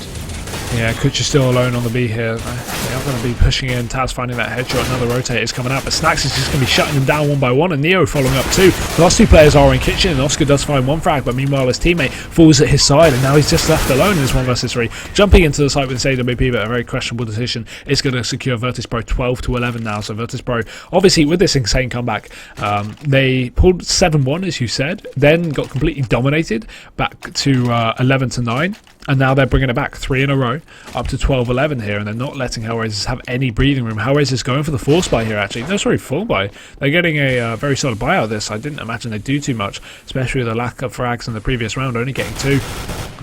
S2: Yeah,
S1: Kucha's still alone on the B here. They are going to be pushing in. Taz finding that headshot. Another rotator is coming out, but Snacks is just going to be shutting them down one by one, and Neo following up too. The last two players are in kitchen, and Oscar does find one frag, but meanwhile his teammate falls at his side, and now he's just left alone in this 1 versus 3. Jumping into the site with this AWP, but a very questionable decision is going to secure Virtus.pro 12-11 now. So Virtus.pro, obviously with this insane comeback, they pulled 7-1 as you said, then got completely dominated back to 11-9. And now they're bringing it back 3 in a row, up to 12-11 here, and they're not letting HellRaisers have any breathing room. HellRaisers going for the force buy here, actually. No, sorry, full buy. They're getting a very solid buy out of this. I didn't imagine they'd do too much, especially with the lack of frags in the previous round, only getting 2.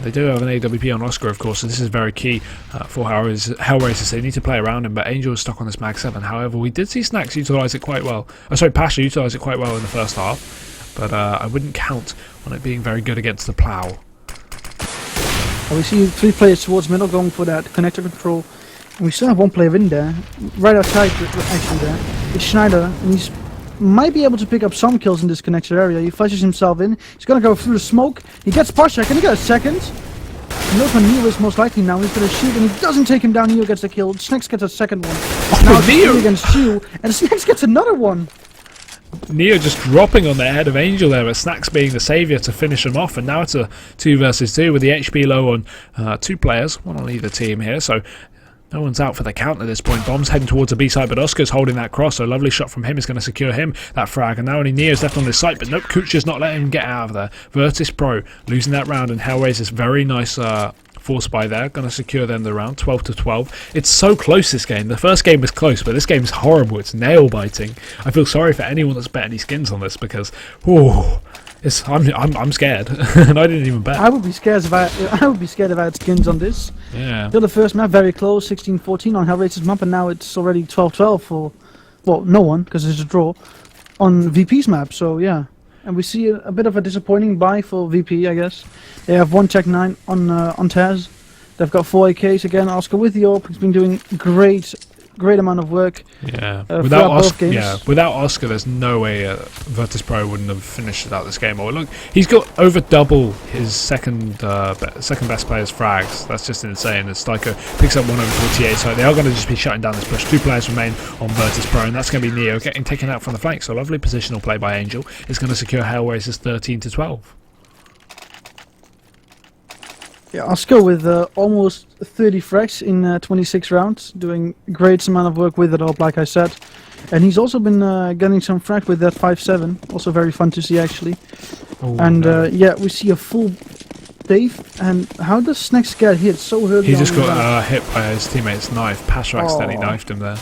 S1: They do have an AWP on Oscar, of course, so this is very key for HellRaisers. They need to play around him, but Angel is stuck on this Mag 7. However, we did see Snacks utilise it quite well. Pasha utilise it quite well in the first half, but I wouldn't count on it being very good against the plow.
S2: We see 3 players towards middle going for that connector control, and we still have 1 player in there, right outside actually there. It's Schneider, and he's might be able to pick up some kills in this connector area. He flashes himself in, he's gonna go through the smoke, he gets Pasha, can he get a second? Knows where Neo is most likely now, he's gonna shoot and he doesn't take him down, Neo gets the kill, Snacks gets a second one. Now it's 3 against 2, and Snacks gets another one!
S1: Neo just dropping on the head of Angel there, but Snacks being the saviour to finish him off, and now it's a 2 versus 2 with the HP low on 2 players, one on either team here, so no one's out for the count at this point. Bomb's heading towards the B side, but Oscar's holding that cross, so a lovely shot from him is going to secure him that frag, and now only Neo's left on this site, but nope, Kucha's not letting him get out of there. Virtus.pro losing that round, and HellRaisers very nice force buy there, going to secure them the round, 12-12. It's so close this game. The first game was close, but this game is horrible. It's nail biting. I feel sorry for anyone that's bet any skins on this because, I'm scared, and I didn't even bet.
S2: I would be scared if I had skins on this.
S1: Yeah.
S2: Still the first map very close, 16-14 on HellRaisers map, and now it's already 12-12 for, well, no one because it's a draw on VP's map. So yeah. and we see a bit of a disappointing buy for VP, I guess. They have one Tech 9 on Taz. They've got 4 AKs again. Oscar with the AWP, he's been doing great amount of work.
S1: Yeah,
S2: without
S1: Oscar, there's no way Virtus.pro wouldn't have finished out this game. Or look, he's got over double his second best player's frags. That's just insane. As Styko picks up 1 over 48, so they are going to just be shutting down this push. 2 players remain on Virtus.pro, and that's going to be Neo getting taken out from the flank. So lovely positional play by Angel is going to secure HellRaisers 13-12.
S2: Yeah, Oscar with almost 30 frags in 26 rounds, doing great amount of work with it all, like I said. And he's also been getting some frag with that 5-7, also very fun to see actually.
S1: Ooh,
S2: and
S1: no.
S2: yeah, we see a full Dave, and how does Snacks get hit so early?
S1: He just got hit by his teammate's knife. Pasha accidentally knifed him there.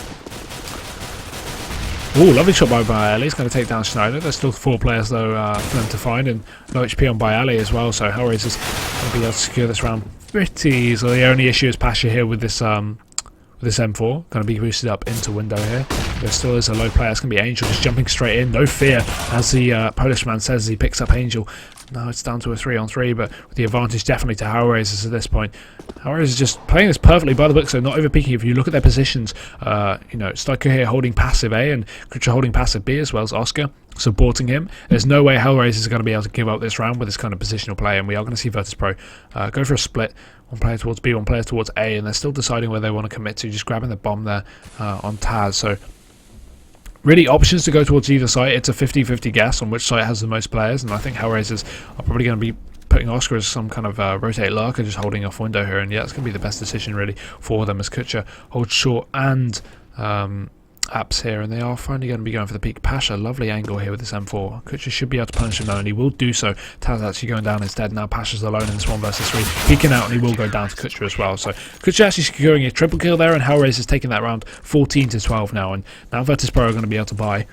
S1: Oh, lovely shot by Bayali. He's going to take down Schneider. There's still 4 players though for them to find, and low HP on Bayali as well. So HellRaisers will be able to secure this round pretty easily. The only issue is Pasha here with this M4. Going to be boosted up into window here. There still is a low player. It's going to be Angel just jumping straight in. No fear, as the Polish man says as he picks up Angel. Now it's down to a 3-on-3, but with the advantage definitely to HellRaisers at this point. HellRaisers just playing this perfectly by the book, so not overpeaking. If you look at their positions, you know, Styko here holding passive A and Kritcher holding passive B, as well as Oscar supporting him. There's no way HellRaisers are going to be able to give up this round with this kind of positional play, and we are going to see Virtus.pro go for a split. 1 player towards B, 1 player towards A, and they're still deciding where they want to commit to, just grabbing the bomb there on Taz. So really options to go towards either side. It's a 50-50 guess on which side has the most players, and I think HellRaisers are probably going to be putting Oscar as some kind of rotate lurker, just holding off window here, and yeah, it's going to be the best decision really for them as Kutcher holds short and apps here, and they are finally going to be going for the peak. Pasha, lovely angle here with this M4. Kutcher should be able to punish him though, and he will do so. Taz actually going down instead. Now Pasha's alone in this 1 versus 3, peeking out, and he will go down to Kutcher as well. So Kutcher actually securing a triple kill there, and HellRaisers taking that round 14-12 now, and now Virtus.pro are going to be able to buy.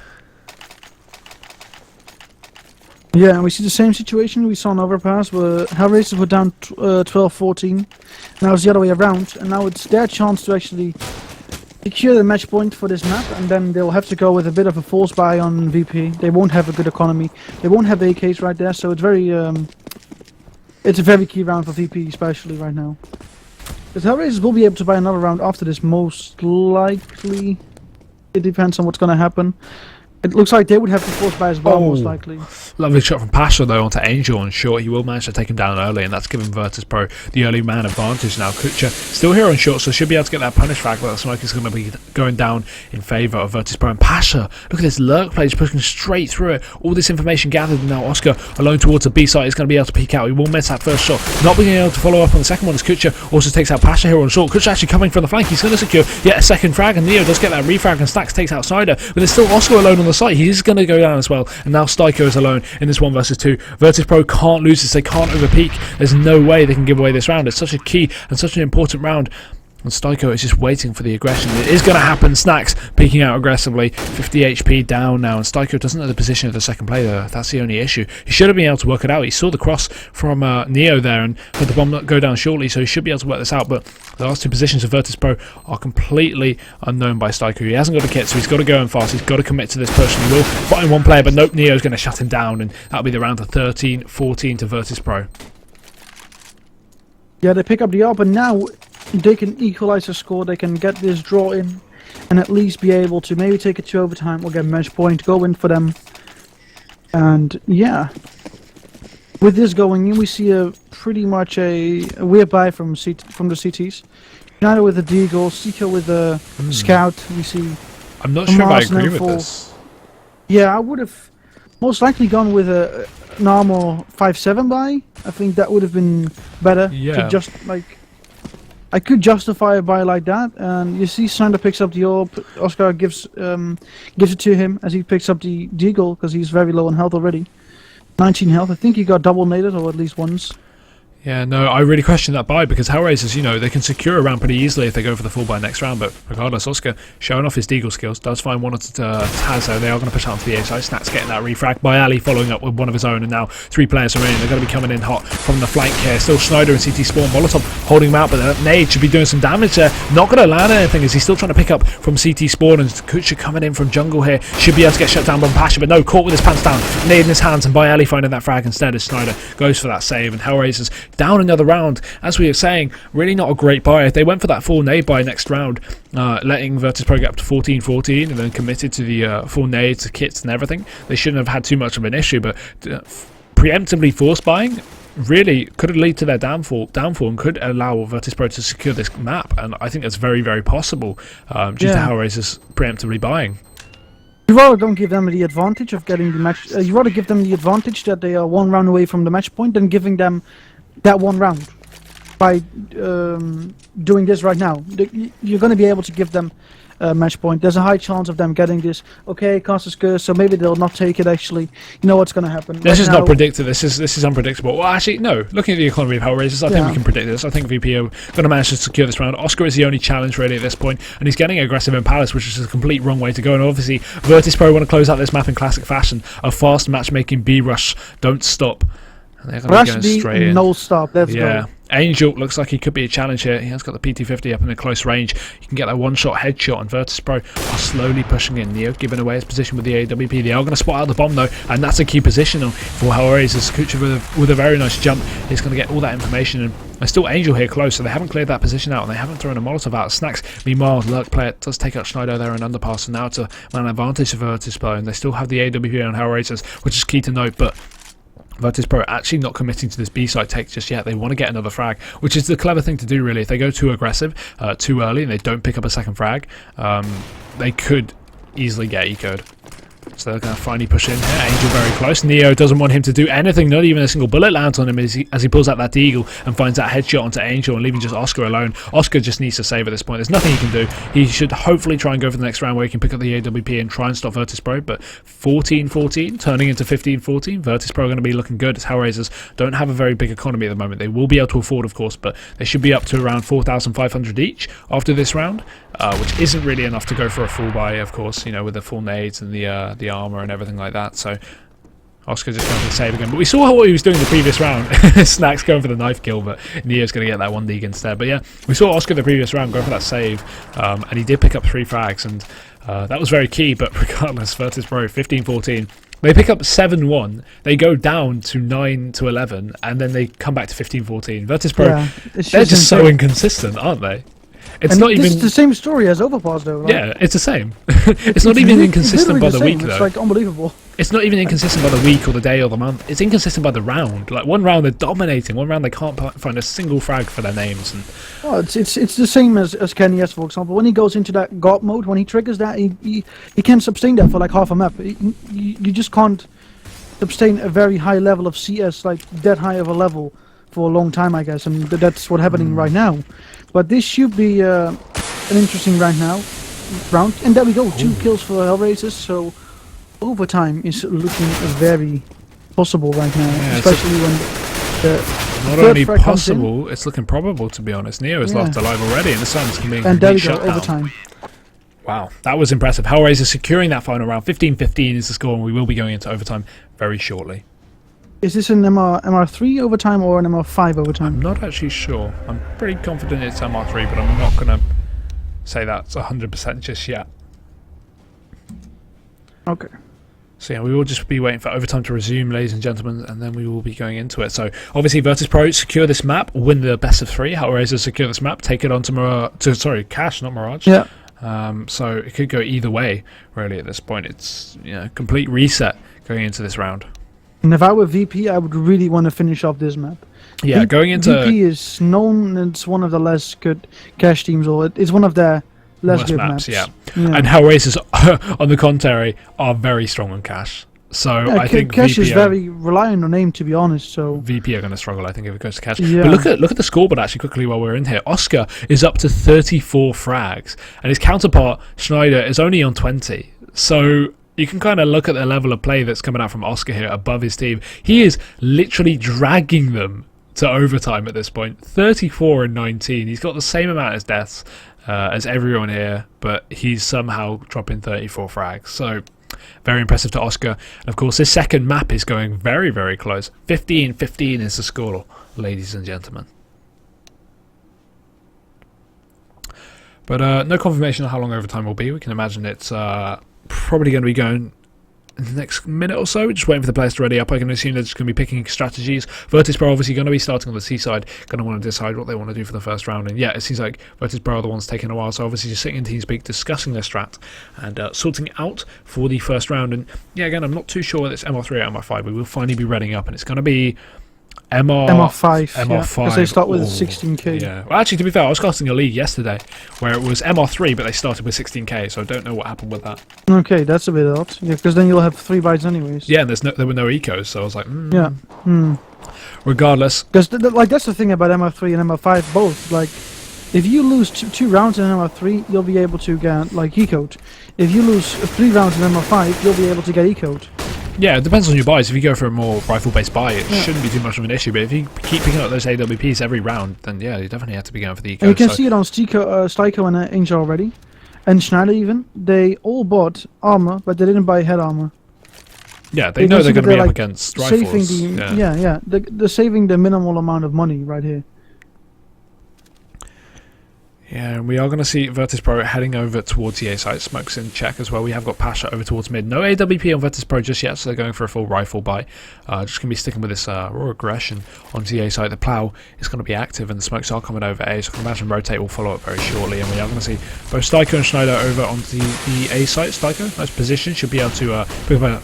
S2: Yeah, and we see the same situation we saw in Overpass, where HellRaisers were down 12-14. Now it's the other way around, and now it's their chance to actually secure the match point for this map, and then they'll have to go with a bit of a force buy on VP. They won't have a good economy. They won't have AKs right there, so it's a very key round for VP, especially right now. But HellRaisers will be able to buy another round after this, most likely. It depends on what's going to happen. It looks like they would have to force buy as well, most likely.
S1: Lovely shot from Pasha though onto Angel on short. He will manage to take him down early, and that's giving Virtus.pro the early man advantage now. Kutcher still here on short, so should be able to get that punish frag, but the smoke is going to be going down in favour of Virtus.pro. And Pasha, look at this lurk play, just pushing straight through it. All this information gathered, and now Oscar alone towards the B site is going to be able to peek out. He will miss that first shot, not being able to follow up on the second one as Kutcher also takes out Pasha here on short. Kutcher actually coming from the flank. He's going to secure yet a second frag, and Neo does get that refrag, and Stacks takes out Snyder, but there's still Oscar alone on the site. He is going to go down as well, and now Styko is alone in this 1 versus 2. Virtus.pro can't lose this. They can't overpeak. There's no way they can give away this round. It's such a key and such an important round, and Styko is just waiting for the aggression. It is going to happen. Snacks peeking out aggressively, 50 HP down now, and Styko doesn't know the position of the second player. That's the only issue. He should have been able to work it out. He saw the cross from Neo there and had the bomb go down shortly, so he should be able to work this out, but the last 2 positions of Virtus.pro are completely unknown by Styko. He hasn't got a kit, so he's got to go in fast. He's got to commit to this push, and he will find 1 player, but nope, Neo's going to shut him down, and that'll be the round to 13-14 to Virtus.pro.
S2: Yeah, they pick up the AWP, and now they can equalize the score. They can get this draw in, and at least be able to maybe take it to overtime or get a match point, go in for them. And yeah, with this going in, we see a pretty much a weird buy from the CTs. Schneider with the Deagle, Siko with the Scout. We see.
S1: I'm not sure if I agree with this.
S2: Yeah, I would have most likely gone with a normal 5-7 buy. I think that would have been better.
S1: Yeah.
S2: To just like, I could justify a buy like that, and you see Sander picks up the AWP. Oscar gives it to him as he picks up the Deagle because he's very low on health already. 19 health. I think he got double naded, or at least once.
S1: Yeah, no, I really question that buy because HellRaisers, you know, they can secure a round pretty easily if they go for the full buy next round. But regardless, Oscar showing off his deagle skills does find one to Taz there. They are going to push out to the A side. Snacks getting that refrag by Ali, following up with one of his own, and now 3 players are in. They're going to be coming in hot from the flank here. Still Schneider and CT Spawn. Molotov holding him out, but that nade should be doing some damage there. Not going to land anything as he's still trying to pick up from CT Spawn, and Kucha coming in from jungle here. Should be able to get shut down by Pasha, but no, caught with his pants down. Nade in his hands, and by Ali finding that frag instead as Schneider goes for that save, and HellRaisers down another round. As we were saying, really not a great buy. If they went for that full nade buy next round, letting Virtus.pro get up to 14-14 and then committed to the full nades, kits and everything, they shouldn't have had too much of an issue. But preemptively force buying really could lead to their downfall and could allow Virtus.pro to secure this map. And I think that's very, very possible due to HellRaisers preemptively buying.
S2: You rather don't give them the advantage of getting the match. You rather give them the advantage that they are 1 round away from the match point than giving them that 1 round. By doing this right now, you're going to be able to give them a match point. There's a high chance of them getting this. Okay, cast is good, so maybe they'll not take it. Actually, you know what's going to happen.
S1: This is not predicted. This is unpredictable. Well, actually, no. Looking at the economy of HellRaisers, I think we can predict this. I think VP are going to manage to secure this round. Oscar is the only challenge really at this point, and he's getting aggressive in Palace, which is a complete wrong way to go. And obviously, Virtus.pro want to close out this map in classic fashion. A fast matchmaking B rush. Don't stop. And they're going to go straight in.
S2: No stop. Let's go.
S1: Angel looks like he could be a challenge here. He has got the PT50 up in a close range. You can get that one-shot headshot, and Virtus.pro are slowly pushing in. Neo giving away his position with the AWP. They are going to spot out the bomb though, and that's a key position for HellRaisers. Kucha with a very nice jump is going to get all that information, and there's still Angel here close, so they haven't cleared that position out, and they haven't thrown a Molotov out. Snacks, meanwhile, Lurk player does take out Schneider there and underpass, and now it's a man advantage for Virtus.pro, and they still have the AWP on HellRaisers, which is key to note, but Virtus.pro actually not committing to this B-side take just yet. They want to get another frag, which is the clever thing to do really. If they go too aggressive, too early, and they don't pick up a second frag, they could easily get eco'd. So they're going to finally push in here. Angel very close. Neo doesn't want him to do anything. Not even a single bullet lands on him as he pulls out that deagle and finds that headshot onto Angel and leaving just Oscar alone. Oscar just needs to save at this point. There's nothing he can do. He should hopefully try and go for the next round where he can pick up the AWP and try and stop Virtus.pro. But 14-14 turning into 15-14. Virtus.pro are going to be looking good as HellRaisers don't have a very big economy at the moment. They will be able to afford, of course, but they should be up to around 4,500 each after this round, which isn't really enough to go for a full buy, of course, you know, with the full nades and the armor and everything like that. So Oscar just going for the save again, but we saw what he was doing the previous round. Snacks going for the knife kill, but Neo's going to get that 1 dig instead. But yeah, we saw Oscar the previous round go for that save, and he did pick up 3 frags, and that was very key. But regardless, Virtus.pro 15-14. They pick up 7-1, they go down to 9-11, and then they come back to 15-14. Virtus.pro, they're just so inconsistent, aren't they? It's not even
S2: the same story as Overpass though, right?
S1: Yeah, it's the same. It's not even inconsistent by the week though.
S2: It's like unbelievable.
S1: It's not even inconsistent by the week or the day or the month. It's inconsistent by the round. Like one round they're dominating, one round they can't find a single frag for their names. And
S2: it's the same as Kenny S, for example. When he goes into that GOCL mode, when he triggers that, he can't sustain that for like half a map. You just can't sustain a very high level of CS, like that high of a level, for a long time, I guess, and that's what's happening right now. But this should be an interesting round, and there we go, 2 kills for HellRaisers. So overtime is looking very possible right now, especially when the
S1: not only possible, it's looking probable, to be honest. Neo is left alive already, and the Sun's being
S2: and there we go, overtime.
S1: Wow, that was impressive. HellRaisers securing that final round. 15-15 is the score, and we will be going into overtime very shortly.
S2: Is this an MR3 overtime or an MR5 overtime?
S1: I'm not actually sure. I'm pretty confident it's MR3, but I'm not going to say that's 100% just yet.
S2: Okay.
S1: So yeah, we will just be waiting for overtime to resume, ladies and gentlemen, and then we will be going into it. So obviously Virtus.pro secure this map, win the best of 3. HellRaisers secure this map, take it on to Cash, not Mirage.
S2: Yeah.
S1: So it could go either way, really, at this point. It's, you know, complete reset going into this round.
S2: And if I were VP, I would really want to finish off this map.
S1: Yeah, going into
S2: VP is known as one of the less good cash teams, or it's one of their less good maps.
S1: Yeah. And HellRaisers, on the contrary, are very strong on cash. So I think
S2: cash is very reliant on aim, to be honest. So
S1: VP are going to struggle, I think, if it goes to cash. Yeah. But look at the scoreboard actually quickly while we're in here. Oscar is up to 34 frags, and his counterpart Schneider is only on 20. So you can kind of look at the level of play that's coming out from Oscar here above his team. He is literally dragging them to overtime at this point. 34 and 19. He's got the same amount of deaths as everyone here, but he's somehow dropping 34 frags. So very impressive to Oscar. And of course, this second map is going very, very close. 15-15 is the score, ladies and gentlemen. But no confirmation of how long overtime will be. We can imagine it's probably going to be going in the next minute or so. Just waiting for the players to ready up. I can assume they're just going to be picking strategies. Virtus.pro obviously going to be starting on the C side, going to want to decide what they want to do for the first round. And yeah, it seems like Virtus.pro are the ones taking a while, so obviously just sitting in TeamSpeak discussing their strat and sorting out for the first round. And yeah, again, I'm not too sure whether it's MR3 or MR5. We will finally be readying up, and it's going to be
S2: MR5.
S1: MR5.
S2: Because they start with 16k.
S1: Yeah. Well, actually, to be fair, I was casting a league yesterday where it was MR3, but they started with 16k, so I don't know what happened with that.
S2: Okay, that's a bit odd. Yeah, because then you'll have 3 bites anyways.
S1: Yeah, and there were no ecos, so I was like,
S2: Yeah.
S1: Regardless.
S2: Because like that's the thing about MR3 and MR5 both. Like, if you lose two rounds in MR3, you'll be able to get like ecoed. If you lose 3 rounds in MR5, you'll be able to get ecoed.
S1: Yeah, it depends on your buys. If you go for a more rifle-based buy, it shouldn't be too much of an issue. But if you keep picking up those AWPs every round, then yeah, you definitely have to be going for the eco.
S2: And you can see it on Styko and Angel already. And Schneider even. They all bought armor, but they didn't buy head armor.
S1: Yeah, they know they're going to be up
S2: like
S1: against rifles.
S2: They're saving the minimal amount of money right here.
S1: Yeah, and we are going to see Virtus.pro heading over towards the A site. Smokes in check as well. We have got Pasha over towards mid. No AWP on Virtus.pro just yet, so they're going for a full rifle buy. Just going to be sticking with this raw aggression onto the A site. The plow is going to be active, and the smokes are coming over A, so I can imagine rotate will follow up very shortly. And we are going to see both Styko and Schneider over onto the A site. Styko, nice position, should be able to pick up a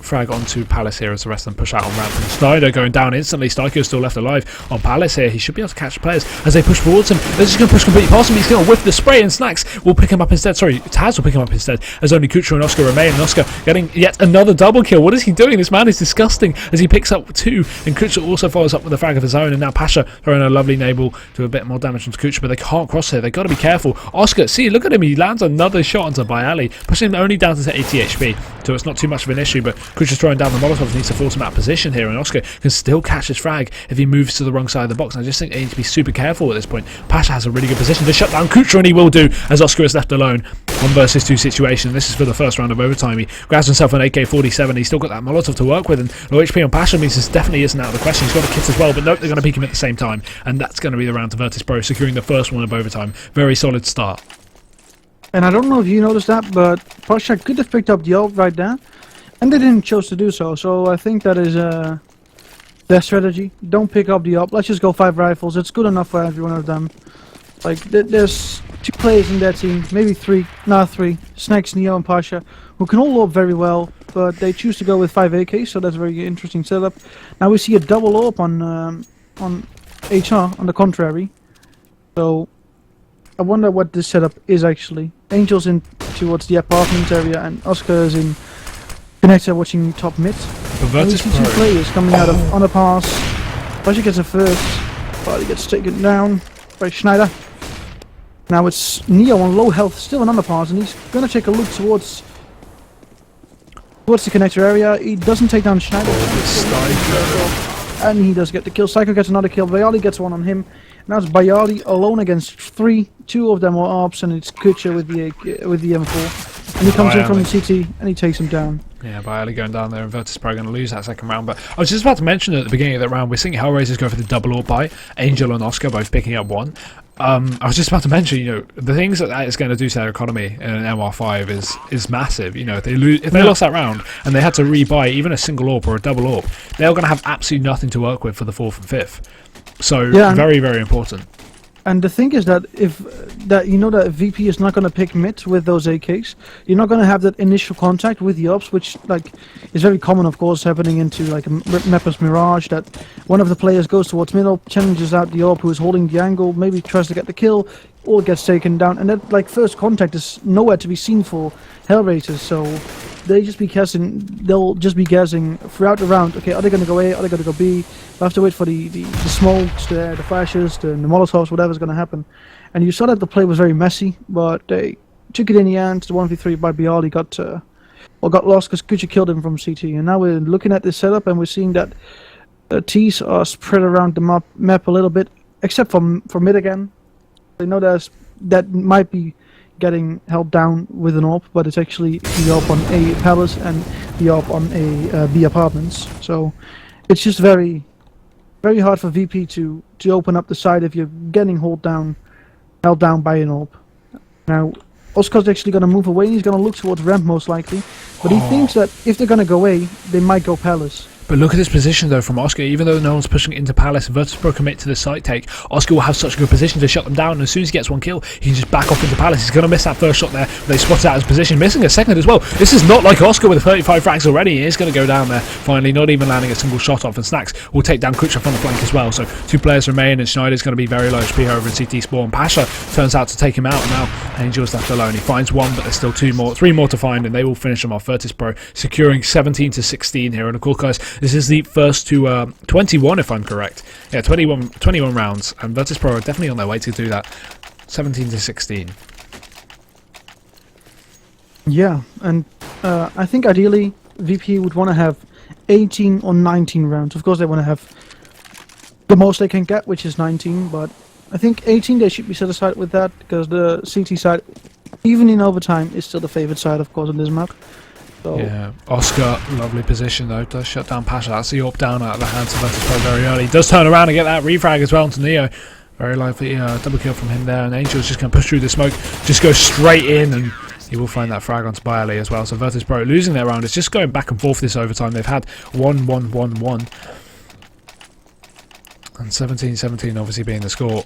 S1: frag onto Palace here as the rest of them push out on ramp. And Schneider going down instantly. Styko is still left alive on Palace here. He should be able to catch players as they push towards him. They're just going to push completely past him. He's going to whiff the spray, and Snacks will pick him up instead. Sorry, Taz will pick him up instead, as only Kutra and Oscar remain. And Oscar getting yet another double kill. What is he doing? This man is disgusting as he picks up 2. And Kutra also follows up with a frag of his own. And now Pasha throwing a lovely nable to a bit more damage onto Kutra, but they can't cross here. They've got to be careful. Oscar, see, look at him. He lands another shot onto Bayali, pushing him only down to 80 HP. So it's not too much of an issue, but Kutra's throwing down the Molotov, needs to force him out of position here, and Oscar can still catch his frag if he moves to the wrong side of the box. And I just think they need to be super careful at this point. Pasha has a really good position to shut down Kutra, and he will do, as Oscar is left alone. 1 versus 2 situation. This is for the first round of overtime. He grabs himself an AK-47. He's still got that Molotov to work with, and low HP on Pasha means this definitely isn't out of the question. He's got a kit as well, but nope, they're going to peek him at the same time, and that's going to be the round to Virtus.pro, securing the first one of overtime. Very solid start.
S2: And I don't know if you noticed that, but Pasha could have picked up the ult right there, and they didn't choose to do so. So I think that is their strategy. Don't pick up the ult. Let's just go 5 rifles. It's good enough for every one of them. Like there's 2 players in their team, maybe 3, not 3. Snacks, Neo, and Pasha, who can all AWP very well, but they choose to go with 5 AKs. So that's a very interesting setup. Now we see a double AWP on HR. On the contrary, so I wonder what this setup is actually. Angel's in towards the apartment area, and Oscar is in connector watching top mid. And we see 2 players coming out of on a pass. Pasha gets a first, but he gets taken down by Schneider. Now it's Neo on low health, still an underpass, and he's gonna take a look towards the connector area. He doesn't take down Schneider. And he does get the kill. Psycho gets another kill. Bayali gets one on him. Now it's Bayali alone against 3. 2 of them are AWPs, and it's Kutcher with the M4. And he comes in from the CT and he takes him down. Yeah,
S1: Bayali going down there, and Virtus.pro going to lose that second round. But I was just about to mention at the beginning of that round, we're seeing HellRaisers go for the double AWP buy. Angel and Oscar both picking up 1. I was just about to mention, you know, the things that it's going to do to their economy in an MR5 is massive. You know, if they lost that round and they had to rebuy even a single AWP or a double AWP, they're going to have absolutely nothing to work with for the 4th and 5th. So very, very important.
S2: And the thing is that that VP is not going to pick mid with those AKs. You're not going to have that initial contact with the AWPs, which like is very common, of course, happening into like a Mapper's Mirage. That one of the players goes towards middle, challenges out the AWP who is holding the angle, maybe tries to get the kill, or gets taken down, and that like first contact is nowhere to be seen for HellRaisers. So they'll just be guessing throughout the round. Okay, are they going to go A? Are they going to go B? We'll have to wait for the smokes, the flashes, the Molotovs, whatever's going to happen. And you saw that the play was very messy, but they took it in the end. The 1v3 by Bialy got lost because Kucha killed him from CT. And now we're looking at this setup and we're seeing that T's are spread around the map a little bit, except for mid again. They know that might be getting held down with an AWP, but it's actually the AWP on A palace and the AWP on A B apartments. So it's just very, very hard for VP to open up the side if you're getting held down by an AWP. Now, Oscar's actually going to move away. He's going to look towards ramp most likely, but he thinks that if they're going to go A, they might go palace.
S1: But look at this position though from Oscar. Even though no one's pushing into Palace, Virtus.pro commit to the site take. Oscar will have such a good position to shut them down, and as soon as he gets one kill, he can just back off into Palace. He's going to miss that first shot there. They spotted out his position, missing a second as well. This is not like Oscar with 35 frags already. He is going to go down there finally, not even landing a single shot off, and Snacks will take down Kutcher from the flank as well. So 2 players remain, and Schneider's going to be very low HP over in CT spawn. Pasha turns out to take him out, and now Angel's left alone. He finds one, but there's still 3 more to find, and they will finish him off. Virtus.pro securing 17-16 here, and of course guys, this is the first to 21 if I'm correct. Yeah, 21 rounds, and Virtus.pro are definitely on their way to do that. 17-16.
S2: Yeah, and I think ideally VP would want to have 18 or 19 rounds. Of course they want to have the most they can get, which is 19, but I think 18 they should be satisfied with that, because the CT side, even in overtime, is still the favourite side, of course, on this map. So
S1: yeah, Oscar, lovely position though, does shut down Pasha. That's the AWP down out of the hands of Virtus.pro very early. Does turn around and get that refrag as well onto Neo. Very likely double kill from him there, and Angel's just going to push through the smoke, just go straight in, and he will find that frag onto Byerly as well. So Virtus.pro losing their round. It's just going back and forth this overtime. They've had 1-1-1-1. And 17-17 obviously being the score.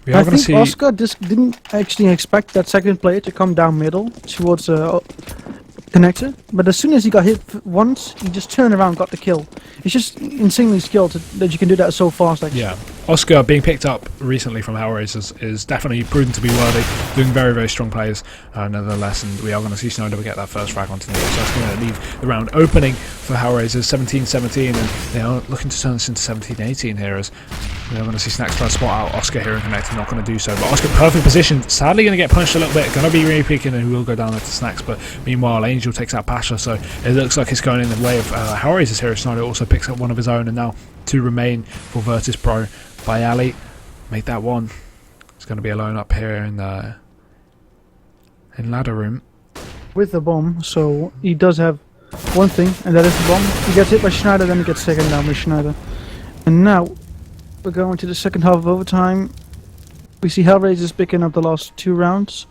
S1: We are
S2: I think
S1: see
S2: Oscar just didn't actually expect that second player to come down middle towards connector, but as soon as he got hit once, he just turned around and got the kill. It's just insanely skilled that you can do that so fast, actually.
S1: Yeah, Oscar being picked up recently from HellRaisers is definitely proven to be worthy, doing very, very strong plays nevertheless, and we are going to see Schneider get that first frag onto Neo, so that's going to leave the round opening for HellRaisers 17-17, and they are looking to turn this into 17-18 here, as we are going to see Snacks try to spot out Oscar here and Connect, not going to do so, but Oscar perfect position, sadly going to get punished a little bit, going to be re-picking, and he will go down there to Snacks, but meanwhile Angel takes out Pasha, so it looks like it's going in the way of HellRaisers here. Schneider also picks up one of his own, and now 2 remain for Virtus.pro. By Ali, make that 1. It's going to be alone up here in ladder room
S2: with the bomb, so he does have one thing, and that is the bomb. He gets hit by Schneider, then he gets taken down by Schneider. And now we're going to the second half of overtime. We see HellRaisers picking up the last 2 rounds,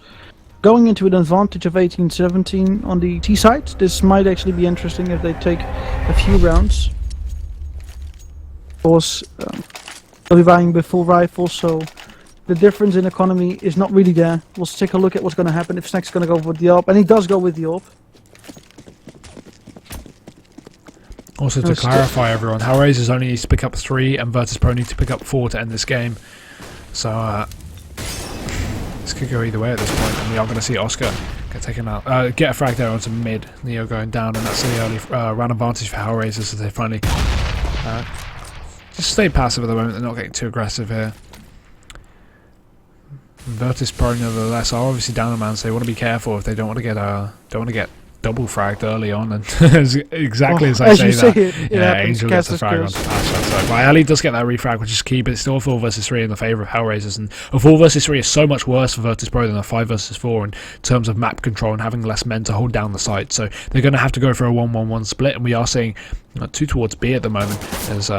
S2: going into an advantage of 18-17 on the T side. This might actually be interesting if they take a few rounds. Of course, they'll be buying with full rifles, so the difference in economy is not really there. We'll take a look at what's going to happen if Snack's going to go with the AWP, and he does go with the AWP.
S1: Also to clarify everyone, HellRaisers only needs to pick up 3 and Virtus.pro need to pick up 4 to end this game. So this could go either way at this point, and we are going to see Oscar get taken out. Get a frag there onto mid, Neo going down, and that's the early round advantage for HellRaisers as they finally just stay passive at the moment. They're not getting too aggressive here. Virtus.pro nevertheless are obviously down a man, so they want to be careful if they don't want to get double fragged early on, and exactly as I say that, yeah, Angel gets the frag onto Pasha. So Ali does get that refrag, which is key, but it's still a 4 versus 3 in the favour of HellRaisers, and a 4 versus 3 is so much worse for Virtus.pro than a 5 versus 4 in terms of map control and having less men to hold down the site. So they're going to have to go for a 1-1-1 split, and we are seeing 2 towards B at the moment as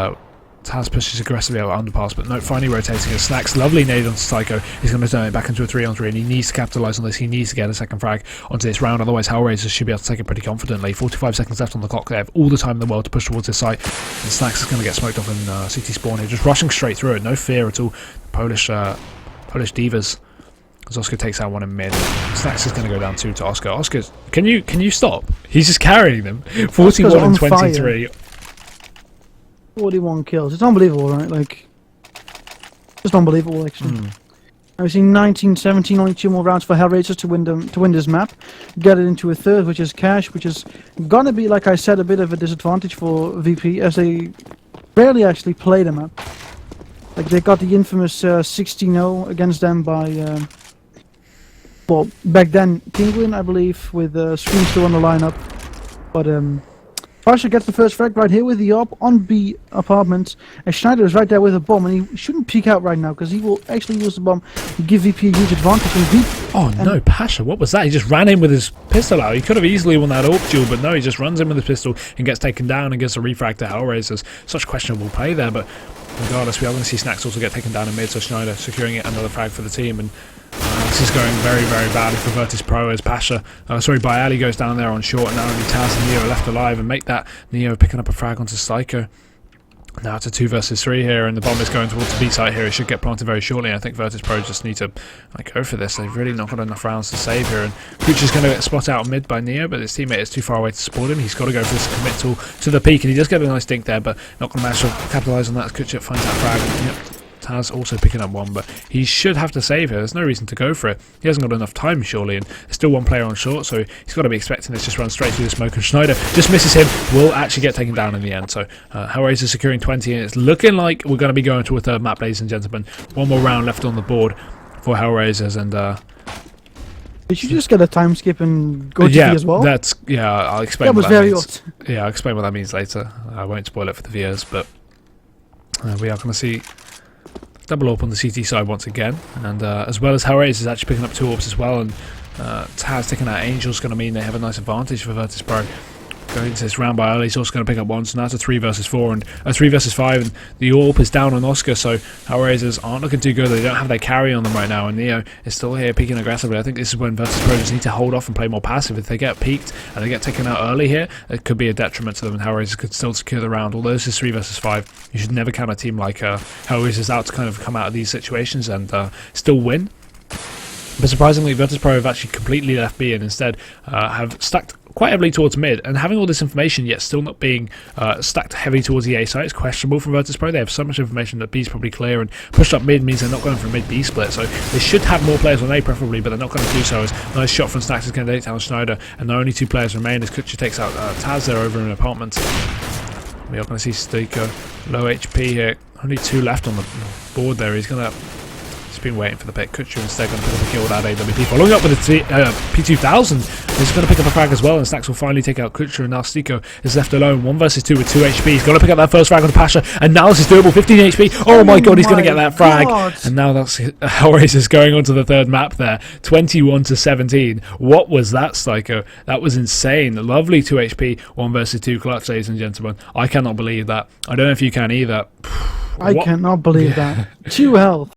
S1: Taz pushes aggressively out underpass, but no, finally rotating as Snacks. Lovely nade onto Psycho. He's going to turn it back into a 3-on-3, and he needs to capitalise on this. He needs to get a second frag onto this round, otherwise HellRaisers should be able to take it pretty confidently. 45 seconds left on the clock. They have all the time in the world to push towards this site, and Snacks is going to get smoked off in CT spawn here, just rushing straight through it, no fear at all. Polish divas. As Oscar takes out one in mid, Snacks is going to go down 2 to Oscar. Oscar, can you stop? He's just carrying them. 41 and 23.
S2: 41 kills. It's unbelievable, right? Like, just unbelievable, actually. I've seen 19-17, only 2 more rounds for HellRaisers to win this map. Get it into a third, which is cash, which is gonna be, like I said, a bit of a disadvantage for VP, as they rarely actually play the map. Like, they got the infamous 16-0 against them by, well, back then Penguin, I believe, with Scream still on the lineup. But Pasha gets the first frag right here with the op on B apartments, and Schneider is right there with a bomb, and he shouldn't peek out right now because he will actually use the bomb and give VP a huge advantage.
S1: Oh no, Pasha, what was that? He just ran in with his pistol out. He could have easily won that AWP duel, but no, he just runs in with his pistol and gets taken down and gets a refrag to HellRaisers. Such questionable play there, but regardless, we are going to see Snacks also get taken down in mid, so Schneider securing it, another frag for the team, and this is going very, very badly for Virtus.pro as Pasha, Bayali goes down there on short, and now only Taz and Neo are left alive, and make that Neo picking up a frag onto Psycho. Now it's a 2 versus 3 here, and the bomb is going towards the B site here. It should get planted very shortly. I think Virtus.pro just need to go for this. They've really not got enough rounds to save here, and Kucha's going to get spot out mid by Neo, but his teammate is too far away to support him. He's got to go for this commit tool to the peak, and he does get a nice dink there, but not going to manage to capitalise on that as Kucha finds that frag. And, yep, Taz also picking up one, but he should have to save here. There's no reason to go for it. He hasn't got enough time, surely, and there's still one player on short, so he's got to be expecting this just run straight through the smoke, and Schneider just misses him, will actually get taken down in the end. So HellRaisers securing 20, and it's looking like we're going to be going to a third map, ladies and gentlemen. One more round left on the board for HellRaisers, and
S2: did you just get a time skip and go to V as well?
S1: I'll explain.
S2: That was very odd.
S1: Yeah, I'll explain what that means later. I won't spoil it for the viewers, but we are going to see double AWP on the CT side once again, and as well as HellRaisers is actually picking up 2 AWPs as well, and Taz taking out Angel is going to mean they have a nice advantage for Virtus.pro. Going into this round by early, he's also going to pick up one, so now it's a 3 versus 4 and a 3 versus 5, and the AWP is down on Oscar, so HellRaisers aren't looking too good. They don't have their carry on them right now, and Neo is still here peeking aggressively. I think this is when Virtus.pro just need to hold off and play more passive. If they get peaked and they get taken out early here, it could be a detriment to them, and HellRaisers could still secure the round. Although this is 3 versus 5, you should never count a team like HellRaisers out to kind of come out of these situations and still win. But surprisingly, Virtus.pro have actually completely left B and instead have stacked quite heavily towards mid, and having all this information yet still not being stacked heavy towards the A site is questionable from Virtus.pro. They have so much information that B is probably clear, and pushed up mid means they're not going for a mid-B split, so they should have more players on A preferably, but they're not going to do so. As nice shot from Snacks is going to take down Schneider, and there are only 2 players remain as Kucha takes out Taz there over in apartments. We are going to see Stico low HP here, only 2 left on the board there. He's going to... He's been waiting for the pick. Kucha instead going to pick up a kill with that AWP. Following up with a P2000. He's going to pick up a frag as well, and Snacks will finally take out Kucha, and now Stico is left alone. 1 versus 2 with 2 HP. He's going to pick up that first frag on Pasha, and now this is doable. 15 HP. Oh my god, he's going to get that frag. And now that's HellRaisers going on to the third map there. 21 to 17. What was that, Stico? That was insane. Lovely 2 HP. 1 versus 2 clutch, ladies and gentlemen. I cannot believe that. I don't know if you can either.
S2: I cannot believe that. 2 health.